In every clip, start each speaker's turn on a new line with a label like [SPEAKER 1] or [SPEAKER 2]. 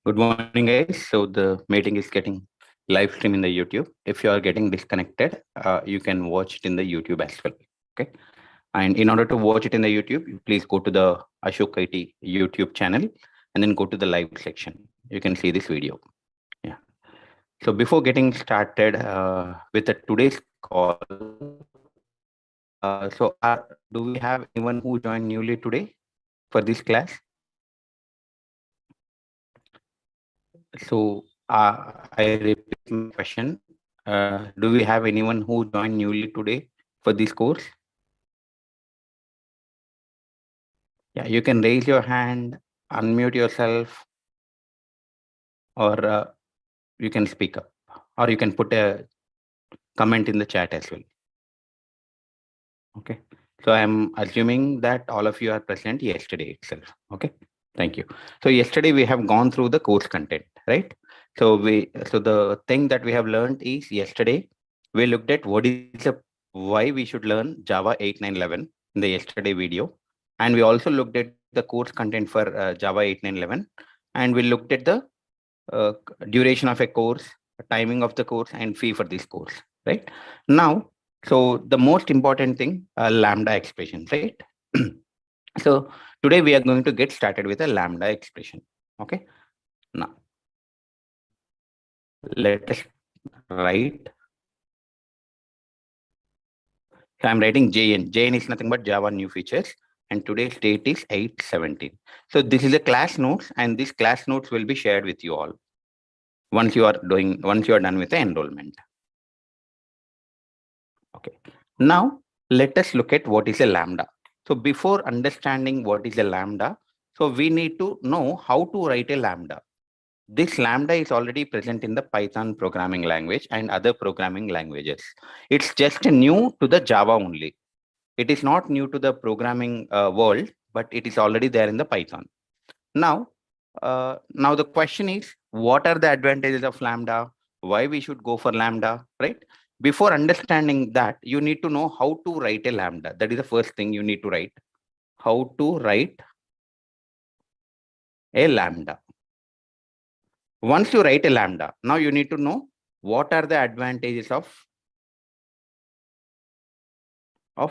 [SPEAKER 1] Good morning, guys. So the meeting is getting live stream in the YouTube. If you are getting disconnected, you can watch it in the YouTube as well. Okay. And in order to watch it in the YouTube, you please go to the Ashok IT YouTube channel and then go to the live section. You can see this video. Yeah. So before getting started with the today's call, do we have anyone who joined newly today for this class? So I repeat my question. Do we have anyone who joined newly today for this course? Yeah, you can raise your hand, unmute yourself, or you can speak up, or you can put a comment in the chat as well. Okay. So I'm assuming that all of you are present yesterday itself. Okay. Thank you. So yesterday we have gone through the course content, right? So the thing that we have learned is yesterday we looked at why we should learn Java 8, 9, 11 in the yesterday video, and we also looked at the course content for Java 8, 9, 11, and we looked at the duration of a course, timing of the course, and fee for this course, right? Now, so the most important thing, Lambda expression, right? So today we are going to get started with a Lambda expression. Okay. Now, let us write. So I'm writing JN. JN is nothing but Java new features. And today's date is 8/17. So this is a class notes, and these class notes will be shared with you all once you are done with the enrollment. Okay. Now let us look at what is a Lambda. So before understanding what is a Lambda, so we need to know how to write a Lambda. This Lambda is already present in the Python programming language and other programming languages. It's just new to the Java only. It is not new to the programming world, but it is already there in the Python. Now the question is, what are the advantages of Lambda? Why we should go for Lambda, right? Before understanding that, you need to know how to write a Lambda. That is the first thing you need to write. How to write a Lambda. Once you write a Lambda, now you need to know what are the advantages of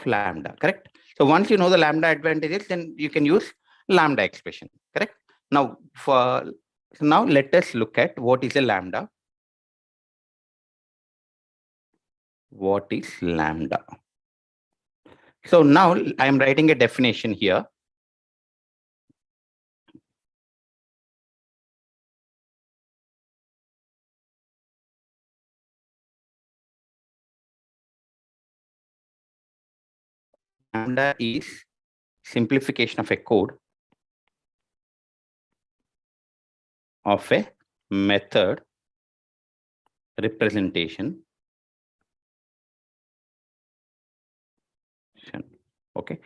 [SPEAKER 1] Lambda, correct? So once you know the Lambda advantages, then you can use Lambda expression, correct? Now, now let us look at what is a Lambda. What is Lambda? So now I am writing a definition here. Lambda is simplification of a code of a method representation. Okay.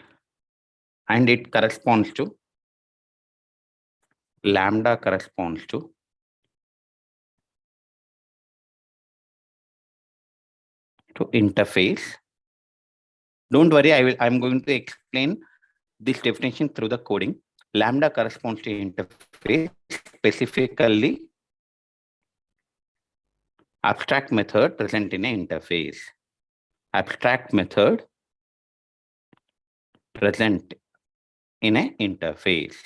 [SPEAKER 1] And it corresponds to Lambda corresponds to interface. Don't worry, I'm going to explain this definition through the coding. Lambda corresponds to interface, specifically abstract method present in an interface. Abstract method present in an interface.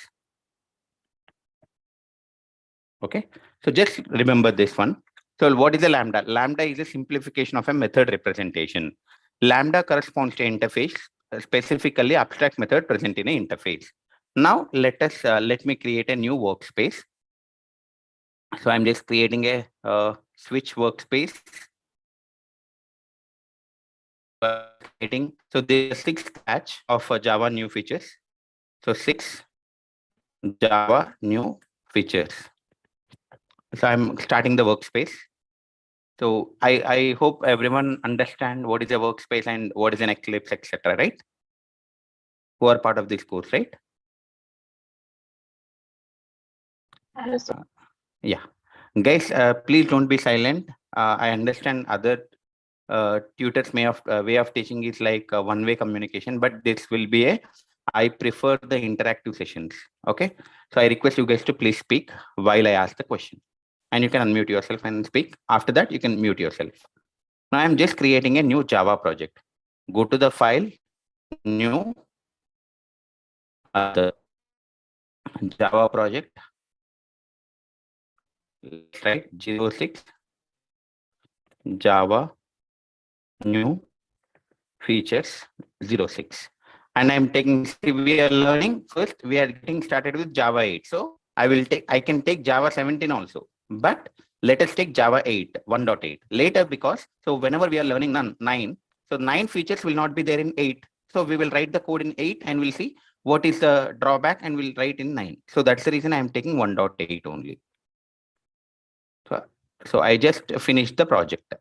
[SPEAKER 1] Okay, so just remember this one. So what is a Lambda? Lambda is a simplification of a method representation. Lambda corresponds to interface, specifically abstract method present in an interface. Now let me create a new workspace. So I'm just creating a switch workspace. So there's 6 batch of Java new features. So 6 Java new features. So I'm starting the workspace. So I hope everyone understand what is a workspace and what is an Eclipse, etc. Right? Who are part of this course, right?
[SPEAKER 2] Yes.
[SPEAKER 1] Yeah, guys, please don't be silent. I understand other tutors may have way of teaching is like a one-way communication, but this will be a I prefer the interactive sessions. Okay. So I request you guys to please speak while I ask the question. And you can unmute yourself and speak. After that, you can mute yourself. Now I'm just creating a new Java project. Go to the file, new, other, Java project, right? 06, Java, new, features, 06. And I'm taking, see, we are learning first, we are getting started with Java 8. So I can take Java 17 also, but let us take Java 8, 1.8 later, because so whenever we are learning 9, so 9 features will not be there in 8. So we will write the code in 8 and we'll see what is the drawback and we'll write in 9. So that's the reason I'm taking 1.8 only. So I just finished the project.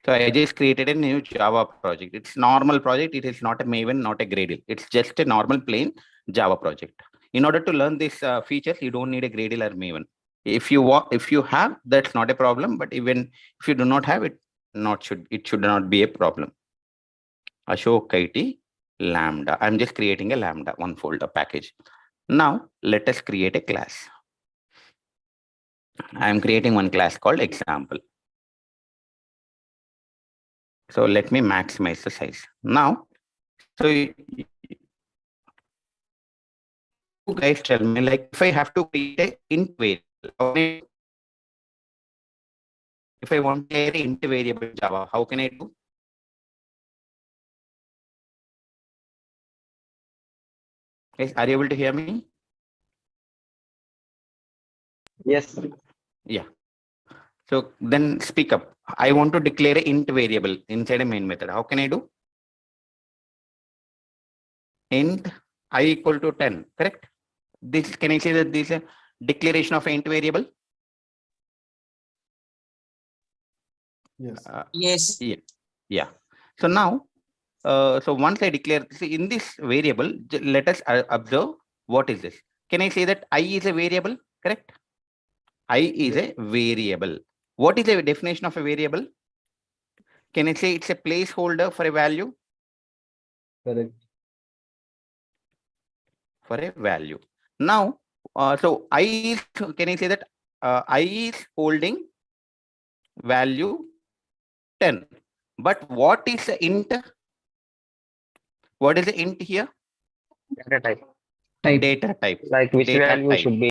[SPEAKER 1] So I just created a new Java project. It's normal project. It is not a Maven, not a Gradle. It's just a normal plain Java project. In order to learn these features, you don't need a Gradle or Maven. If you have, that's not a problem. But even if you do not have it, it should not be a problem. Ashok IT Lambda. I'm just creating a Lambda, one folder package. Now let us create a class. I'm creating one class called example. So let me maximize the size. Now, so you guys tell me, like, if I have to create a int variable, if I want to create an int variable in Java, how can I do? Guys, are you able to hear me?
[SPEAKER 3] Yes.
[SPEAKER 1] Yeah. So then speak up. I want to declare an int variable inside a main method. How can I do? Int I equal to 10, correct? This, can I say that this is a declaration of an int variable?
[SPEAKER 3] Yes.
[SPEAKER 4] Yes.
[SPEAKER 1] Yeah. So now, so once I declare, see, in this variable, let us observe what is this. Can I say that I is a variable, correct? I is a variable. What is the definition of a variable? Can I say it's a placeholder for a value?
[SPEAKER 3] Correct.
[SPEAKER 1] For a value. Now, so I is, can I say that I is holding value 10. But what is the int? What is the int here?
[SPEAKER 3] Data type.
[SPEAKER 1] Data type.
[SPEAKER 3] Like which
[SPEAKER 1] Data
[SPEAKER 3] value
[SPEAKER 1] type.
[SPEAKER 3] should be.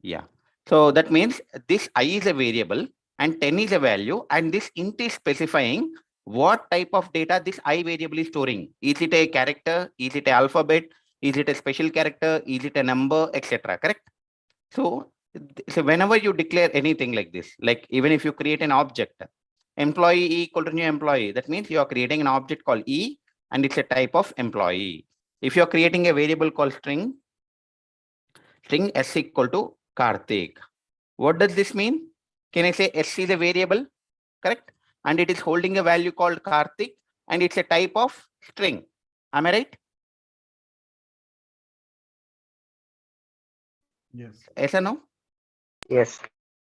[SPEAKER 1] Yeah. So that means this I is a variable and 10 is a value, and this int is specifying what type of data this I variable is storing. Is it a character? Is it an alphabet? Is it a special character? Is it a number, etc.? Correct? So whenever you declare anything like this, like even if you create an object, employee equal to new employee, that means you are creating an object called E and it's a type of employee. If you are creating a variable called string S equal to Karthik. What does this mean? Can I say S is a variable, correct? And it is holding a value called Karthik and it's a type of string. Am I right?
[SPEAKER 3] Yes.
[SPEAKER 1] Yes or no?
[SPEAKER 3] Yes.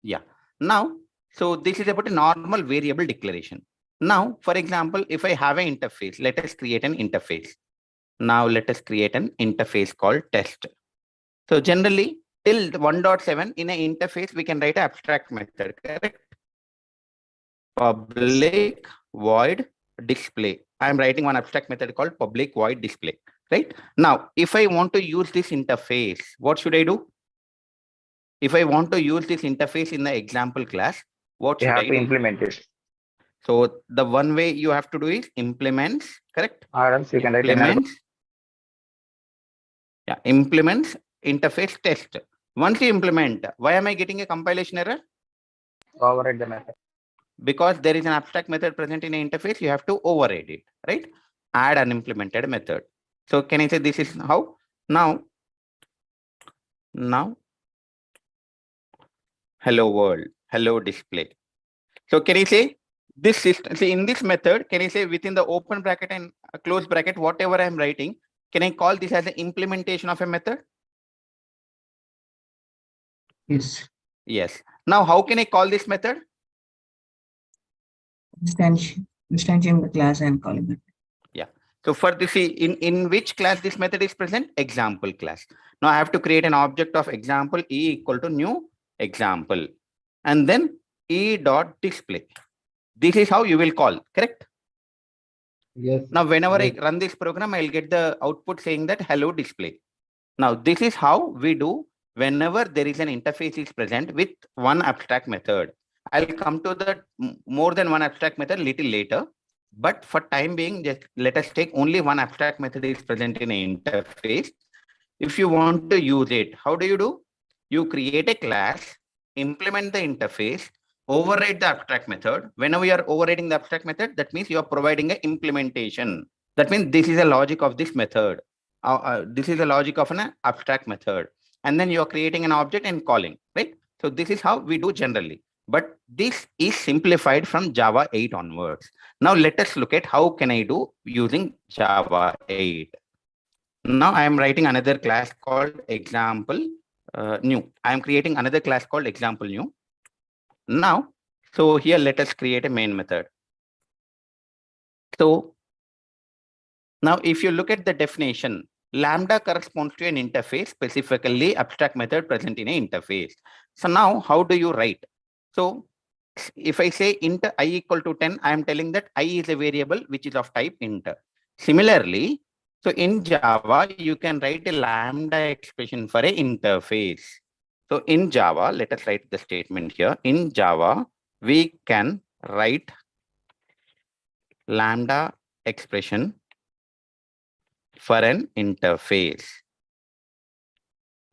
[SPEAKER 1] Yeah. Now, so this is about a normal variable declaration. Now, for example, if I have an interface, let us create an interface. Now let us create an interface called test. So generally, till 1.7 in an interface, we can write an abstract method, correct? Public void display. I'm writing one abstract method called public void display, right? Now, if I want to use this interface, what should I do? If I want to use this interface in the example class, what
[SPEAKER 3] You
[SPEAKER 1] should
[SPEAKER 3] have
[SPEAKER 1] I
[SPEAKER 3] to
[SPEAKER 1] do?
[SPEAKER 3] implement it.
[SPEAKER 1] So the one way you have to do is implements, correct?
[SPEAKER 3] Or else you can write another.
[SPEAKER 1] Implements. Yeah, implements interface test. Once you implement, why am I getting a compilation error?
[SPEAKER 3] Override the method.
[SPEAKER 1] Because there is an abstract method present in an interface, you have to override it, right? Add unimplemented method. So can I say this is how? Now, hello world, hello display. So can I say this system, see in this method, can I say within the open bracket and close bracket, whatever I'm writing, can I call this as an implementation of a method?
[SPEAKER 4] Yes.
[SPEAKER 1] Yes. Now, how can I call this method?
[SPEAKER 4] Instantiating the class and calling it.
[SPEAKER 1] Yeah. So for this, in which class this method is present? Example class. Now I have to create an object of example e equal to new example, and then e dot display. This is how you will call, correct?
[SPEAKER 4] Yes.
[SPEAKER 1] Now whenever
[SPEAKER 4] Yes.
[SPEAKER 1] I run this program, I'll get the output saying that hello display. Now this is how we do whenever there is an interface is present with one abstract method. I'll come to the more than one abstract method little later. But for time being, just let us take only one abstract method is present in an interface. If you want to use it, how do? You create a class, implement the interface, override the abstract method. Whenever you are overriding the abstract method, that means you are providing an implementation. That means this is a logic of this method. This is the logic of an abstract method. And then you are creating an object and calling, right? So this is how we do generally. But this is simplified from Java 8 onwards. Now let us look at how can I do using Java 8. Now I am writing another class called example new. I am creating another class called example new. Now, so here let us create a main method. So now if you look at the definition, Lambda corresponds to an interface, specifically abstract method present in an interface. So now how do you write? So if I say int I equal to 10, I am telling that I is a variable which is of type int. Similarly, so in Java, you can write a Lambda expression for an interface. So in Java, let us write the statement here. In Java, we can write Lambda expression for an interface.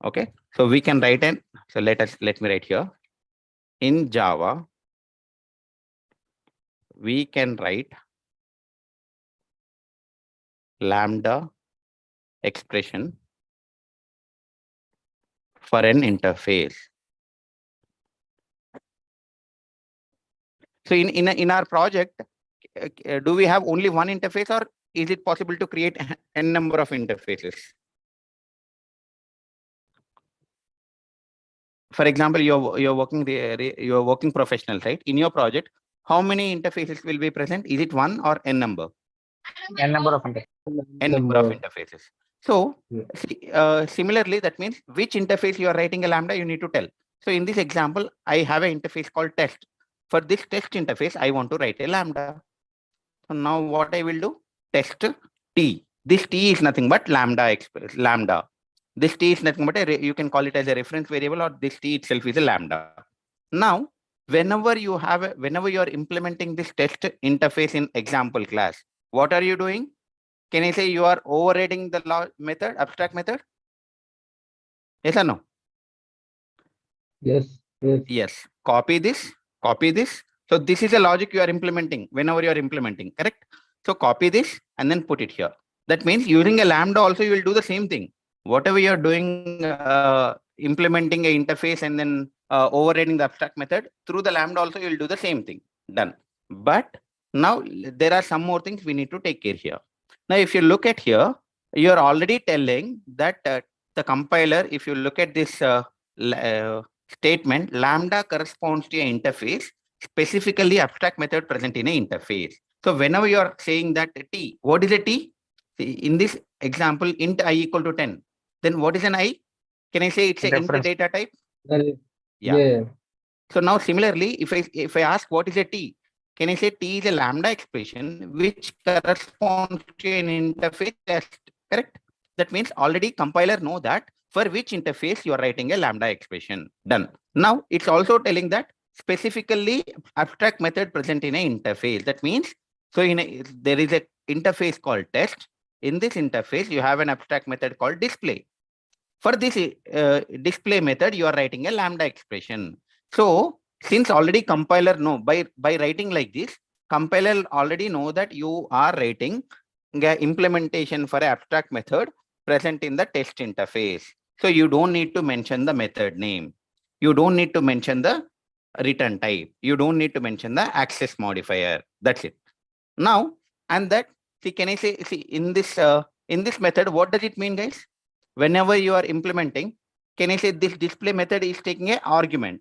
[SPEAKER 1] Okay, so we can write an, so let me write here. In Java, we can write Lambda expression for an interface. So in our project, do we have only one interface, or is it possible to create n number of interfaces? For example, you're working professional, right? In your project, how many interfaces will be present? Is it one or n number?
[SPEAKER 3] N number of interfaces.
[SPEAKER 1] N number of interfaces. So
[SPEAKER 4] Yeah.
[SPEAKER 1] similarly, that means which interface you are writing a Lambda, you need to tell. So in this example, I have an interface called test. For this test interface, I want to write a Lambda. So now what I will do? Test T. This T is nothing but Lambda. This T is nothing but you can call it as a reference variable, or this T itself is a Lambda. Now, whenever you are implementing this test interface in example class, what are you doing? Can I say you are overriding the method, abstract method? Yes or no?
[SPEAKER 4] Yes. Yes.
[SPEAKER 1] Yes. Copy this. So this is a logic you are implementing whenever you are implementing, correct? So copy this and then put it here. That means using a Lambda also you will do the same thing. Whatever you are doing, implementing a interface and then overriding the abstract method, through the Lambda also you will do the same thing. Done. But now there are some more things we need to take care here. Now, if you look at here, you are already telling that the compiler, if you look at this statement, Lambda corresponds to an interface, specifically abstract method present in an interface. So whenever you are saying that T, what is a T? See, in this example, int I equal to 10. Then what is an I? Can I say it's an int data type?
[SPEAKER 4] Yeah.
[SPEAKER 1] So now similarly, if I ask what is a T, can I say T is a Lambda expression which corresponds to an interface test, correct? That means already compiler know that for which interface you are writing a Lambda expression. Done. Now it's also telling that specifically abstract method present in an interface. That means, so there is an interface called test. In this interface, you have an abstract method called display. For this display method, you are writing a Lambda expression. So since already compiler know by writing like this, compiler already know that you are writing the implementation for abstract method present in the test interface. So you don't need to mention the method name. You don't need to mention the return type. You don't need to mention the access modifier. That's it. Now, and that, see, can I say, see, in this method, what does it mean, guys? Whenever you are implementing, can I say this display method is taking an argument,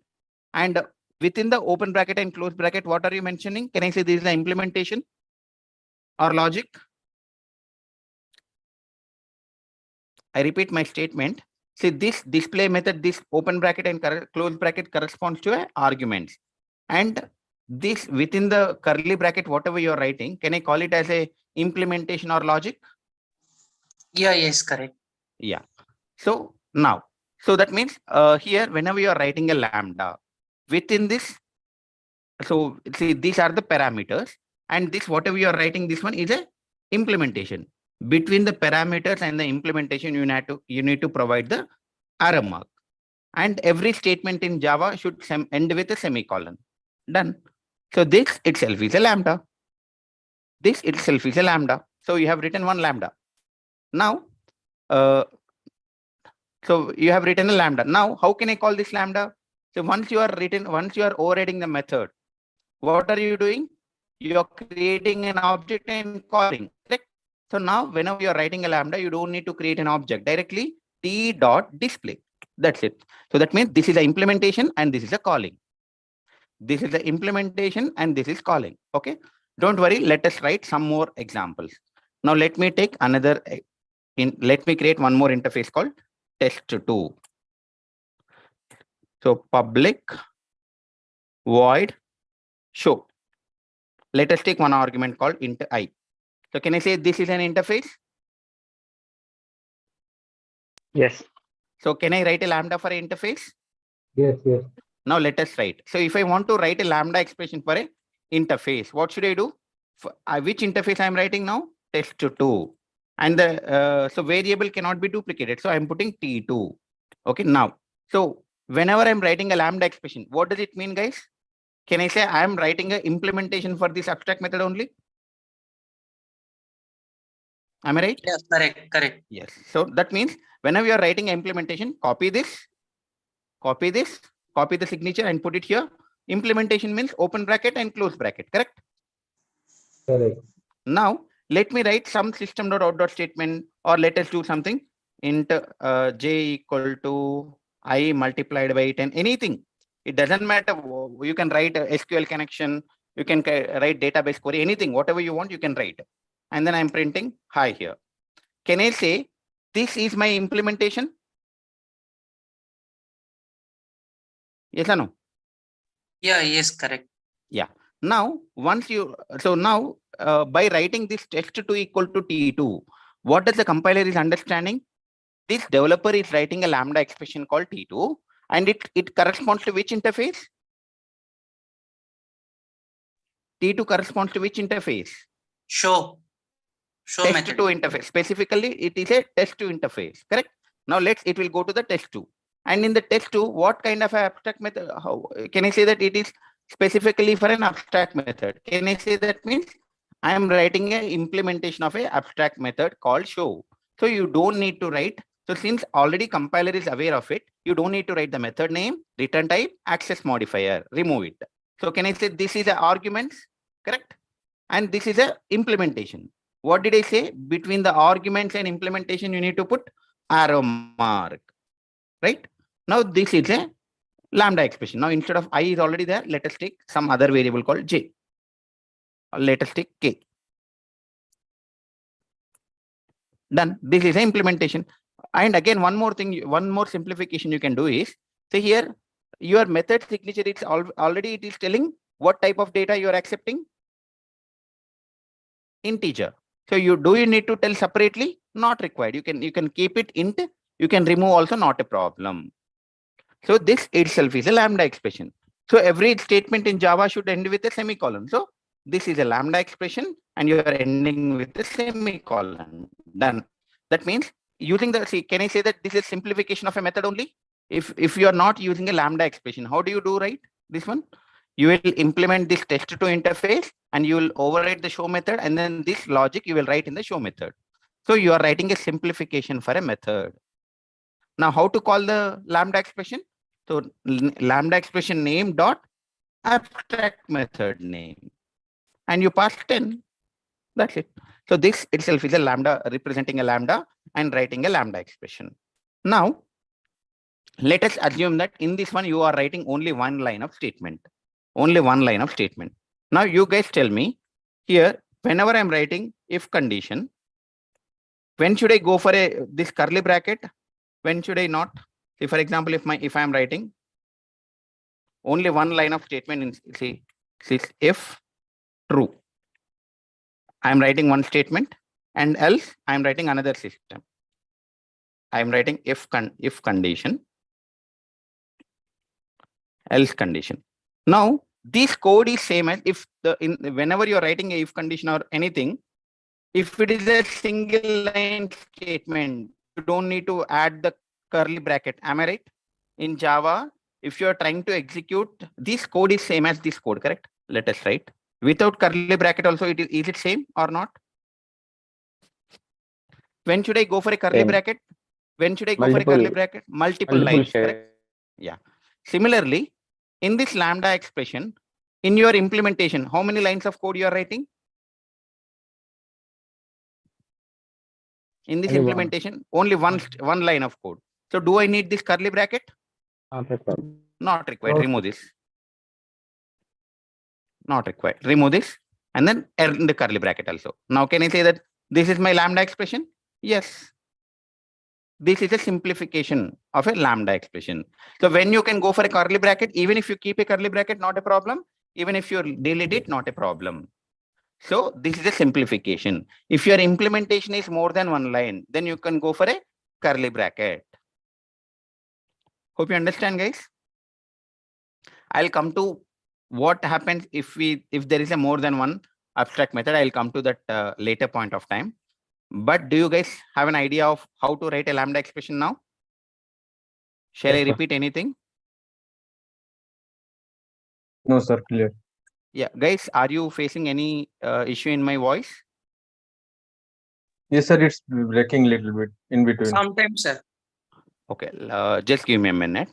[SPEAKER 1] and within the open bracket and close bracket, what are you mentioning? Can I say this is the implementation or logic? I repeat my statement. See, this display method, this open bracket and close bracket corresponds to a arguments. And this within the curly bracket, whatever you're writing, can I call it as a implementation or logic?
[SPEAKER 5] Yeah, yes, correct.
[SPEAKER 1] Yeah. So now, so that means here, whenever you are writing a lambda, within this, so see, these are the parameters, and this whatever you are writing, this one is a implementation. Between the parameters and the implementation, you need to provide the arrow mark. And every statement in Java should end with a semicolon. Done. So this itself is a lambda. This itself is a lambda. So you have written one lambda. Now, so you have written a lambda. Now, how can I call this lambda? So once you are overriding the method, what are you doing? You are creating an object and calling. Correct? So now, whenever you are writing a lambda, you don't need to create an object directly. T.display. That's it. So that means this is the implementation and this is a calling. This is the implementation and this is calling. Okay. Don't worry. Let us write some more examples. Now let me take another. Let me create one more interface called test2. So public void show. Let us take one argument called int I. So can I say this is an interface?
[SPEAKER 3] Yes.
[SPEAKER 1] So can I write a lambda for an interface?
[SPEAKER 4] Yes, yes.
[SPEAKER 1] Now let us write. So if I want to write a lambda expression for a interface, what should I do? For, which interface I'm writing now? Test2. And the so variable cannot be duplicated. So I'm putting T2. Okay, now. So whenever I'm writing a lambda expression, what does it mean, guys? Can I say I'm writing an implementation for this abstract method only? Am I right?
[SPEAKER 5] Yes, correct, correct.
[SPEAKER 1] Yes. So that means whenever you're writing implementation, copy this, copy the signature and put it here. Implementation means open bracket and close bracket, correct?
[SPEAKER 4] Correct.
[SPEAKER 1] Now, let me write some system.out statement, or let us do something int j equal to I multiplied by 10, anything. It doesn't matter. You can write a SQL connection, you can write database query, anything, whatever you want, you can write. And then I'm printing hi here. Can I say this is my implementation? Yes or no?
[SPEAKER 5] Yeah, yes, correct.
[SPEAKER 1] Yeah. Now, once you, so now by writing this test2 equal to T2, what does the compiler is understanding? This developer is writing a lambda expression called T2, and it corresponds to which interface? T2 corresponds to which interface?
[SPEAKER 5] Show method.
[SPEAKER 1] Test2 interface. Specifically, it is a test2 interface, correct? Now it will go to the test2. And in the test2, what kind of abstract method? How can I say that it is specifically for an abstract method? Can I say that means I am writing an implementation of a abstract method called show. So you don't need to write. So since already compiler is aware of it, you don't need to write the method name, return type, access modifier, remove it. So can I say this is an arguments, correct? And this is a implementation. What did I say? Between the arguments and implementation, you need to put arrow mark, right? Now this is a lambda expression. Now instead of I is already there, let us take some other variable called j. Or let us take k. Done. This is an implementation. And again, one more thing, one more simplification you can do is, say here, your method signature, it's already it is telling what type of data you are accepting. Integer. So you need to tell separately? Not required. You can keep it int. You can remove also, not a problem. So this itself is a lambda expression. So every statement in Java should end with a semicolon. So this is a lambda expression and you are ending with a semicolon. Done. That means using the, see, can I say that this is simplification of a method only? If you are not using a lambda expression, how do you do, right? This one? You will implement this test2 interface and you will override the show method, and then this logic you will write in the show method. So you are writing a simplification for a method. Now, how to call the lambda expression? So lambda expression name dot abstract method name, and you pass 10. That's it. So this itself is a lambda, representing a lambda and writing a lambda expression. Now, let us assume that in this one you are writing only one line of statement. Only one line of statement. Now you guys tell me here, whenever I'm writing if condition, When should I go for this curly bracket? When should I not? See, for example, if I am writing only one line of statement in see if true, I am writing one statement, and else I am writing another system. I am writing if condition, else condition. Now this code is same as if whenever you are writing a if condition or anything, if it is a single line statement, you don't need to add the curly bracket. Am I right? In Java, if you are trying to execute, this code is same as this code, correct? Let us write without curly bracket also. Is it same or not? When should I go for a curly
[SPEAKER 3] Same.
[SPEAKER 1] bracket? When should I go for a curly bracket? Multiple lines, correct? Yeah. Similarly, in this Lambda expression, in your implementation, how many lines of code you are writing? In this
[SPEAKER 3] Only one.
[SPEAKER 1] implementation, only one line of code. So do I need this curly bracket?
[SPEAKER 3] Not required.
[SPEAKER 1] Not required.
[SPEAKER 4] No.
[SPEAKER 1] Remove this. Not required. Remove this and then in the curly bracket also. Now can I say that this is my Lambda expression? Yes. This is a simplification of a Lambda expression. So when you can go for a curly bracket, even if you keep a curly bracket, not a problem. Even if you delete it, not a problem. So this is a simplification. If your implementation is more than one line, then you can go for a curly bracket. Hope you understand, guys. I'll come to what happens if there is a more than one abstract method. I'll come to that later point of time. But do you guys have an idea of how to write a Lambda expression now? Shall I repeat anything?
[SPEAKER 6] No, sir, clear.
[SPEAKER 1] Yeah, guys, are you facing any issue in my voice?
[SPEAKER 6] Yes, sir, it's breaking a little bit in between.
[SPEAKER 5] Sometimes, sir.
[SPEAKER 1] Okay, just give me a minute.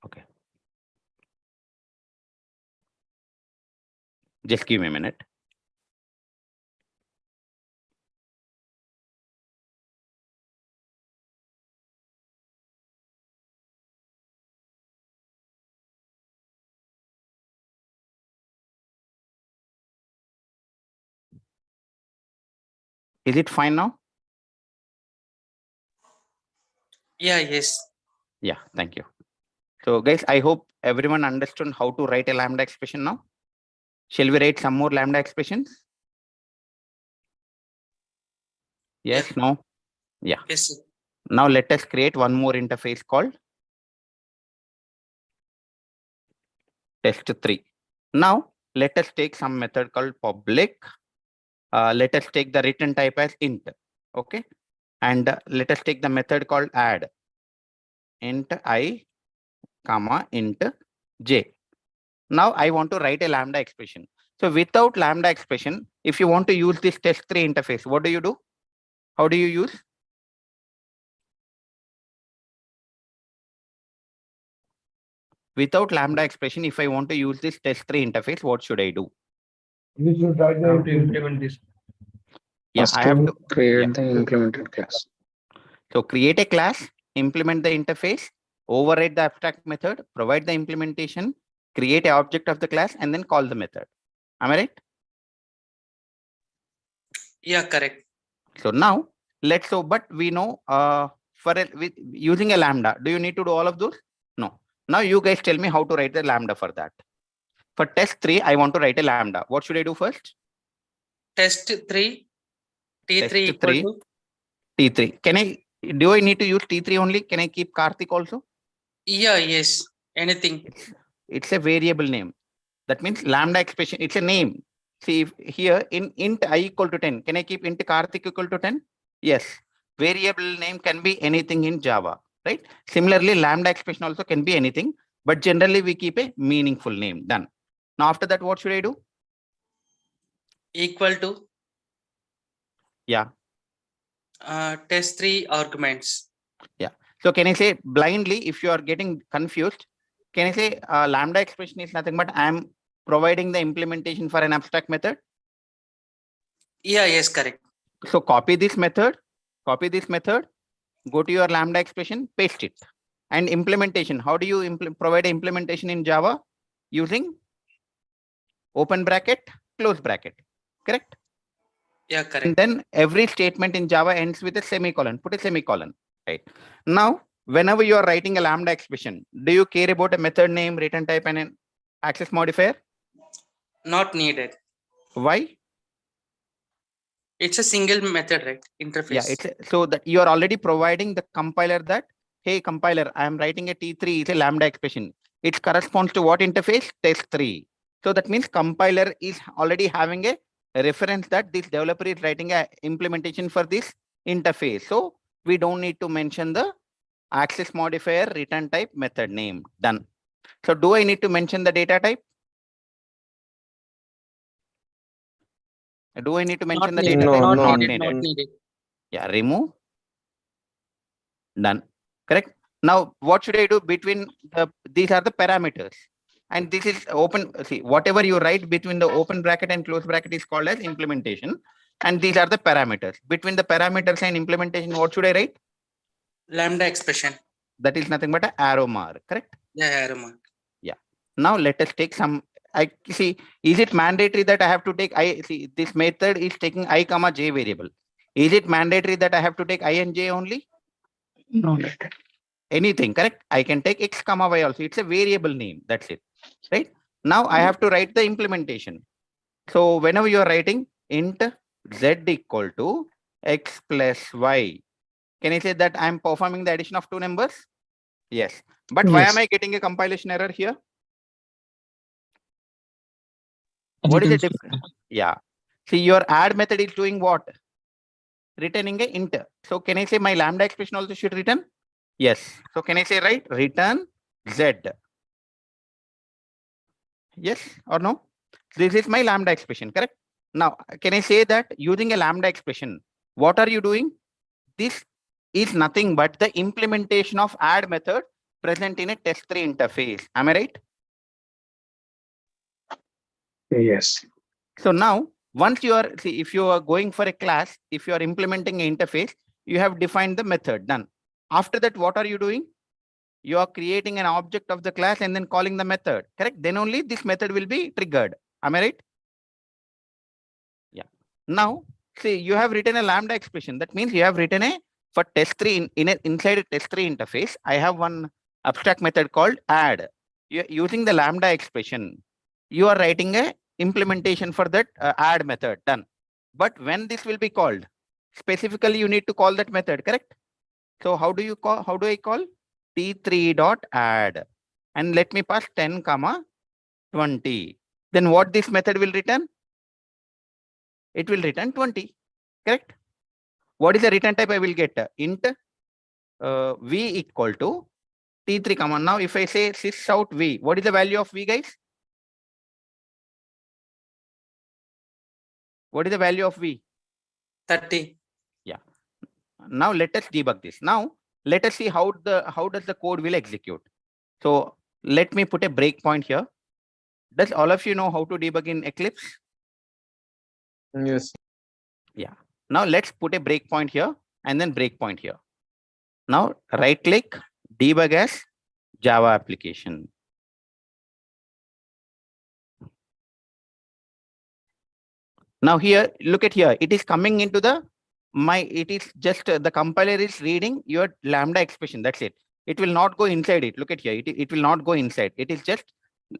[SPEAKER 1] Okay. Just give me a minute. Is it fine now?
[SPEAKER 5] Yeah, yes.
[SPEAKER 1] Yeah, thank you. So guys, I hope everyone understood how to write a Lambda expression now. Shall we write some more Lambda expressions? Yes,
[SPEAKER 5] Yeah.
[SPEAKER 1] no? Yeah.
[SPEAKER 5] Yes, sir.
[SPEAKER 1] Now let us create one more interface called test3. Now let us take some method called public. Let us take the return type as int. Okay. And let us take the method called add int I, comma int j. Now I want to write a Lambda expression. So without Lambda expression, if you want to use this test3 interface, what do you do? How do you use? Without Lambda expression, if I want to use this test3 interface, what should I do?
[SPEAKER 4] You should write
[SPEAKER 6] How to
[SPEAKER 4] the
[SPEAKER 6] implement this?
[SPEAKER 1] Yeah,
[SPEAKER 3] First
[SPEAKER 1] I have to
[SPEAKER 3] create the implemented class.
[SPEAKER 1] So create a class, implement the interface, override the abstract method, provide the implementation, create an object of the class, and then call the method. Am I right?
[SPEAKER 5] Yeah, correct.
[SPEAKER 1] So now but we know with using a Lambda, do you need to do all of those? No. Now you guys tell me how to write the Lambda for that. For test3, I want to write a Lambda. What should I do first?
[SPEAKER 5] Test 3, T3
[SPEAKER 1] Test
[SPEAKER 5] equal
[SPEAKER 1] 3,
[SPEAKER 5] to.
[SPEAKER 1] T3. Do I need to use T3 only? Can I keep Karthik also?
[SPEAKER 5] Yeah, yes. Anything.
[SPEAKER 1] It's a variable name. That means Lambda expression, it's a name. See, if here in int I equal to 10, can I keep int Karthik equal to 10? Yes. Variable name can be anything in Java, right? Similarly, Lambda expression also can be anything, but generally we keep a meaningful name. Done. Now after that, what should I do?
[SPEAKER 5] Equal to.
[SPEAKER 1] Yeah.
[SPEAKER 5] Test 3 arguments.
[SPEAKER 1] Yeah. So can I say blindly, if you are getting confused, can I say Lambda expression is nothing but I am providing the implementation for an abstract method?
[SPEAKER 5] Yeah, yes, correct.
[SPEAKER 1] So copy this method, go to your Lambda expression, paste it. And implementation, how do you provide implementation in Java? Using open bracket, close bracket. correct?
[SPEAKER 5] Yeah,
[SPEAKER 1] And
[SPEAKER 5] correct.
[SPEAKER 1] then every statement in Java ends with a semicolon. Put a semicolon, right? Now, whenever you are writing a Lambda expression, do you care about a method name, return type, and an access modifier?
[SPEAKER 5] Not needed.
[SPEAKER 1] Why?
[SPEAKER 5] It's a single method, right? Interface.
[SPEAKER 1] Yeah, so that you are already providing the compiler that, hey, compiler, I am writing a T3, it's a Lambda expression. It corresponds to what interface? Test3. So that means compiler is already having a reference that this developer is writing a implementation for this interface. So we don't need to mention the access modifier, return type, method name. Done. So do I need to mention the data type? Do I need to mention the
[SPEAKER 5] needed.
[SPEAKER 1] data type?
[SPEAKER 6] No,
[SPEAKER 1] Not
[SPEAKER 6] no,
[SPEAKER 1] needed.
[SPEAKER 5] Not needed.
[SPEAKER 1] Yeah, remove. Done. Correct. Now, what should I do between these are the parameters, and this is open. See, whatever you write between the open bracket and close bracket is called as implementation, and these are the parameters. Between the parameters and implementation, what should I write?
[SPEAKER 5] Lambda expression.
[SPEAKER 1] That is nothing but an arrow mark. Correct.
[SPEAKER 5] Yeah, arrow mark.
[SPEAKER 1] Yeah. Now let us take some. I see. Is it mandatory that I have to take I? See, this method is taking I comma j variable. Is it mandatory that I have to take I and j only?
[SPEAKER 3] No.
[SPEAKER 1] Anything, correct? I can take x comma y also. It's a variable name. That's it, right? Now I have to write the implementation. So whenever you are writing int z equal to x plus y, can I say that I'm performing the addition of two numbers? Yes. But why am I getting a compilation error here? What is the difference? Yeah. See, your add method is doing what? Returning a int. So can I say my Lambda expression also should return? Yes. So can I say right? Return z. Yes or no? This is my Lambda expression, correct? Now, can I say that using a Lambda expression, what are you doing? This is nothing but the implementation of add method present in a test3 interface. Am I right?
[SPEAKER 3] Yes.
[SPEAKER 1] So now, once you are, see, if you are going for a class, if you are implementing an interface, you have defined the method, done. After that, what are you doing? You are creating an object of the class and then calling the method, correct? Then only this method will be triggered. Am I right? Yeah. Now, see, you have written a Lambda expression. That means you have written a, for test3, inside a test3 interface, I have one abstract method called add. You're using the Lambda expression. You are writing a implementation for that add method, done. But when this will be called, specifically you need to call that method, correct? So how do you call, how do I call? T3.add, and let me pass 10 comma 20. Then what this method will return? It will return 20, correct? What is the return type I will get? Int v equal to T3 comma. Now if I say sys out v, what is the value of v, guys? What is the value of v?
[SPEAKER 5] 30.
[SPEAKER 1] Yeah. Now let us debug this. Now let us see how does the code will execute. So let me put a breakpoint here. Does all of you know how to debug in Eclipse?
[SPEAKER 6] Yes.
[SPEAKER 1] Yeah. Now let's put a breakpoint here and then breakpoint here. Now right click, debug as Java application. Now here, look at here, it is coming into the it is just the compiler is reading your Lambda expression. That's it. It will not go inside it. Look at here. It will not go inside. It is just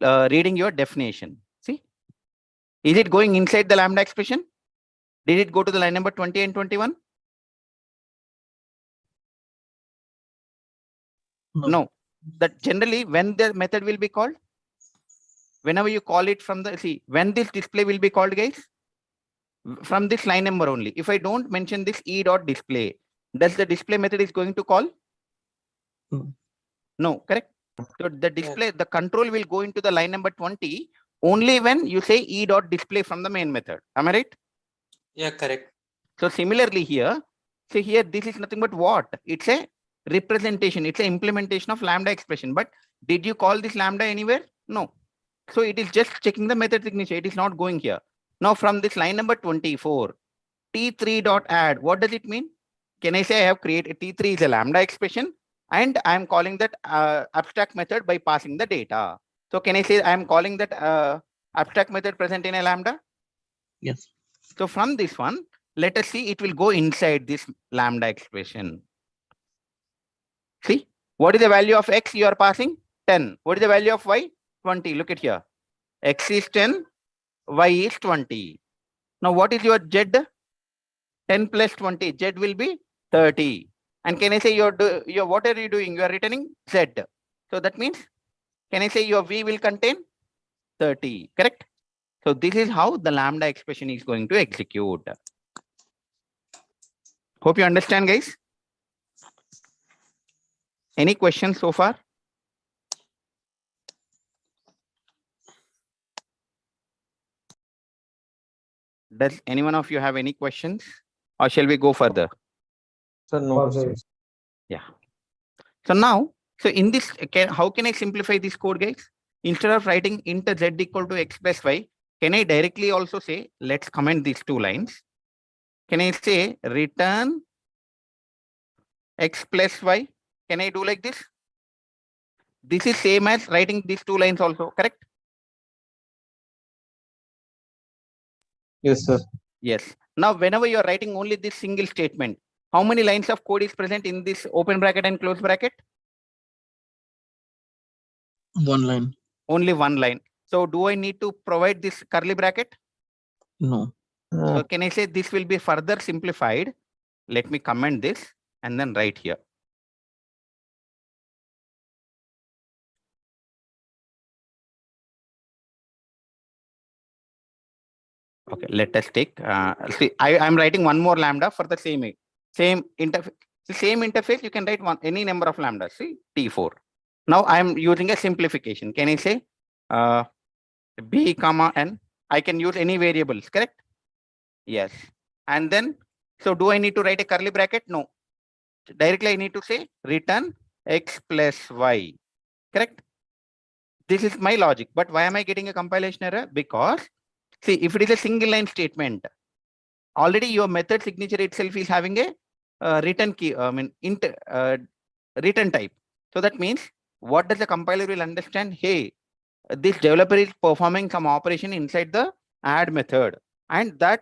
[SPEAKER 1] reading your definition. See, is it going inside the Lambda expression? Did it go to the line number 20 and 21? No. That generally when the method will be called, whenever you call it from the, see, when this display will be called, guys, from this line number only. If I don't mention this e.display, does the display method is going to call? No, correct? So the display, the control will go into the line number 20 only when you say e.display from the main method. Am I right?
[SPEAKER 5] Yeah, correct.
[SPEAKER 1] So similarly here, see here, this is nothing but what? It's a representation. It's an implementation of Lambda expression. But did you call this Lambda anywhere? No. So it is just checking the method signature. It is not going here. Now from this line number 24, T3.add, what does it mean? Can I say I have created T3 is a Lambda expression and I am calling that abstract method by passing the data. So can I say I am calling that abstract method present in a Lambda?
[SPEAKER 7] Yes.
[SPEAKER 1] So from this one, let us see, it will go inside this lambda expression. See, what is the value of x you are passing? 10. What is the value of y? 20. Look at here. X is 10, y is 20. Now what is your z? 10 plus 20, z will be 30. And can I say what are you doing? You are returning z. So that means, can I say your v will contain 30, correct? So this is how the lambda expression is going to execute. Hope you understand, guys. Any questions so far? Does anyone of you have any questions, or shall we go further?
[SPEAKER 6] Sir, no
[SPEAKER 4] For
[SPEAKER 6] questions.
[SPEAKER 1] Yeah. So now, so in this, how can I simplify this code, guys? Instead of writing int z equal to x plus y, can I directly also say, let's comment these two lines. Can I say return x plus y? Can I do like this? This is same as writing these two lines also, correct?
[SPEAKER 6] Yes, sir.
[SPEAKER 1] Yes. Now, whenever you are writing only this single statement, how many lines of code is present in this open bracket and close bracket?
[SPEAKER 7] One line.
[SPEAKER 1] Only one line. So do I need to provide this curly bracket?
[SPEAKER 7] No.
[SPEAKER 1] So can I say this will be further simplified? Let me comment this and then write here. Okay, let us take, see, I'm writing one more lambda for the same interface. The same interface, you can write any number of lambdas, see, T4. Now I'm using a simplification. Can I say b comma n? I can use any variables, correct? Yes. And then, so do I need to write a curly bracket? No. Directly I need to say return x plus y, correct? This is my logic, but why am I getting a compilation error? Because see, if it is a single line statement, already your method signature itself is having a return key, return type. So that means, what does the compiler will understand? Hey, this developer is performing some operation inside the add method, and that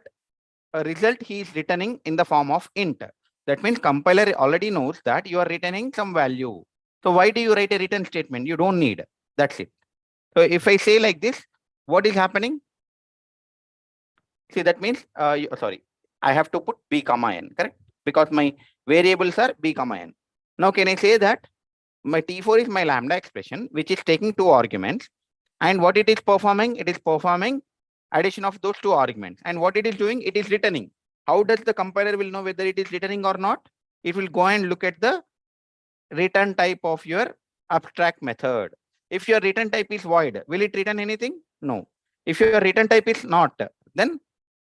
[SPEAKER 1] result he is returning in the form of int. That means compiler already knows that you are returning some value. So why do you write a return statement? You don't need. That's it. So if I say like this, what is happening? See, that means, sorry, I have to put b comma n, correct? Because my variables are b comma n. Now, can I say that my T4 is my lambda expression, which is taking two arguments, and what it is performing? It is performing addition of those two arguments. And what it is doing? It is returning. How does the compiler will know whether it is returning or not? It will go and look at the return type of your abstract method. If your return type is void, will it return anything? No. If your return type is not, then,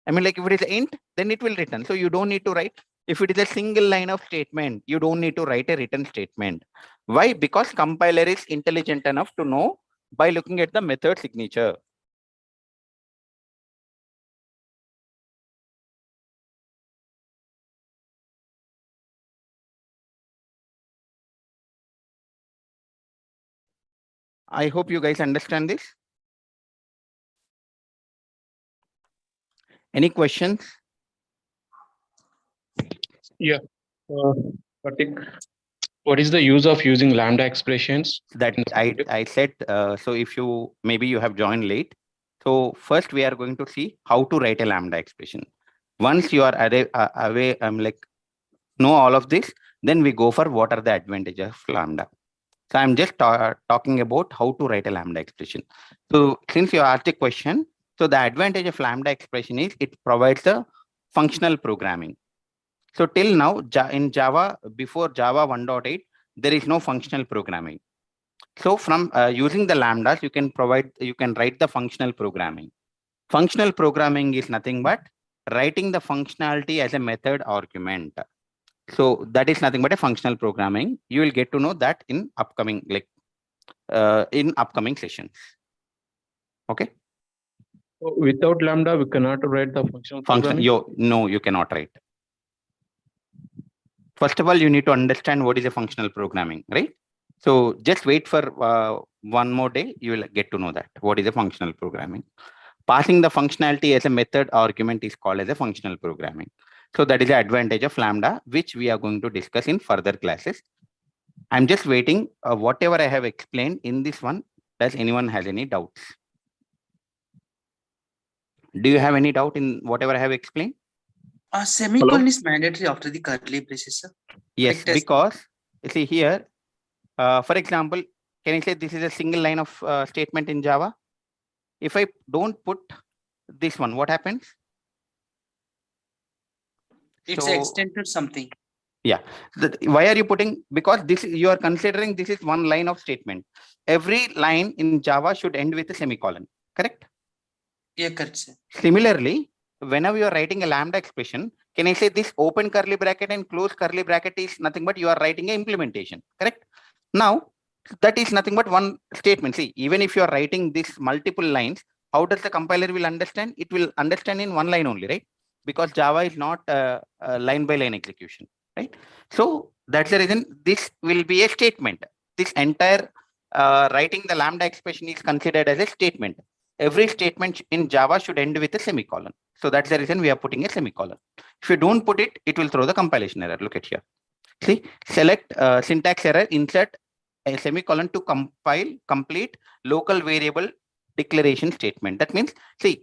[SPEAKER 1] I mean, like if it is int, then it will return. So you don't need to write. If it is a single line of statement, you don't need to write a return statement. Why? Because compiler is intelligent enough to know by looking at the method signature. I hope you guys understand this. Any questions?
[SPEAKER 8] Yeah. Karthik, what is the use of using lambda expressions?
[SPEAKER 1] That I said, so if you, maybe you have joined late. So first we are going to see how to write a lambda expression. Once you are away, know all of this, then we go for what are the advantages of lambda. So I'm just talking about how to write a lambda expression. So since you asked a question, so the advantage of lambda expression is it provides the functional programming. So till now in Java, before Java 1.8, there is no functional programming. So from using the lambdas, you can write the functional programming. Functional programming is nothing but writing the functionality as a method argument. So that is nothing but a functional programming. You will get to know that in upcoming sessions. Okay.
[SPEAKER 8] So without lambda, we cannot write the functional programming.
[SPEAKER 1] No, you cannot write. First of all, you need to understand what is a functional programming, right? So just wait for one more day, you will get to know that what is a functional programming. Passing the functionality as a method argument is called as a functional programming. So that is the advantage of Lambda, which we are going to discuss in further classes. I'm just waiting. Whatever I have explained in this one, does anyone has any doubts? Do you have any doubt in whatever I have explained?
[SPEAKER 5] Semicolon is mandatory after the curly braces, sir.
[SPEAKER 1] Yes,
[SPEAKER 5] Like test.
[SPEAKER 1] because you see here, for example, can I say this is a single line of statement in Java? If I don't put this one, what happens?
[SPEAKER 5] It's
[SPEAKER 1] So-
[SPEAKER 5] extended something.
[SPEAKER 1] Yeah. Why are you putting? Because this you are considering this is one line of statement. Every line in Java should end with a semicolon. Correct?
[SPEAKER 5] Yeah, correct, sir.
[SPEAKER 1] Similarly, whenever you are writing a Lambda expression, can I say this open curly bracket and close curly bracket is nothing but you are writing an implementation. Correct? Now, that is nothing but one statement. See, even if you are writing this multiple lines, how does the compiler will understand? It will understand in one line only, right? Because Java is not line by line execution, right? So that's the reason this will be a statement. This entire writing the Lambda expression is considered as a statement. Every statement in Java should end with a semicolon. So that's the reason we are putting a semicolon. If you don't put it, it will throw the compilation error. Look at here. See, select syntax error, insert a semicolon to complete local variable declaration statement. That means, see,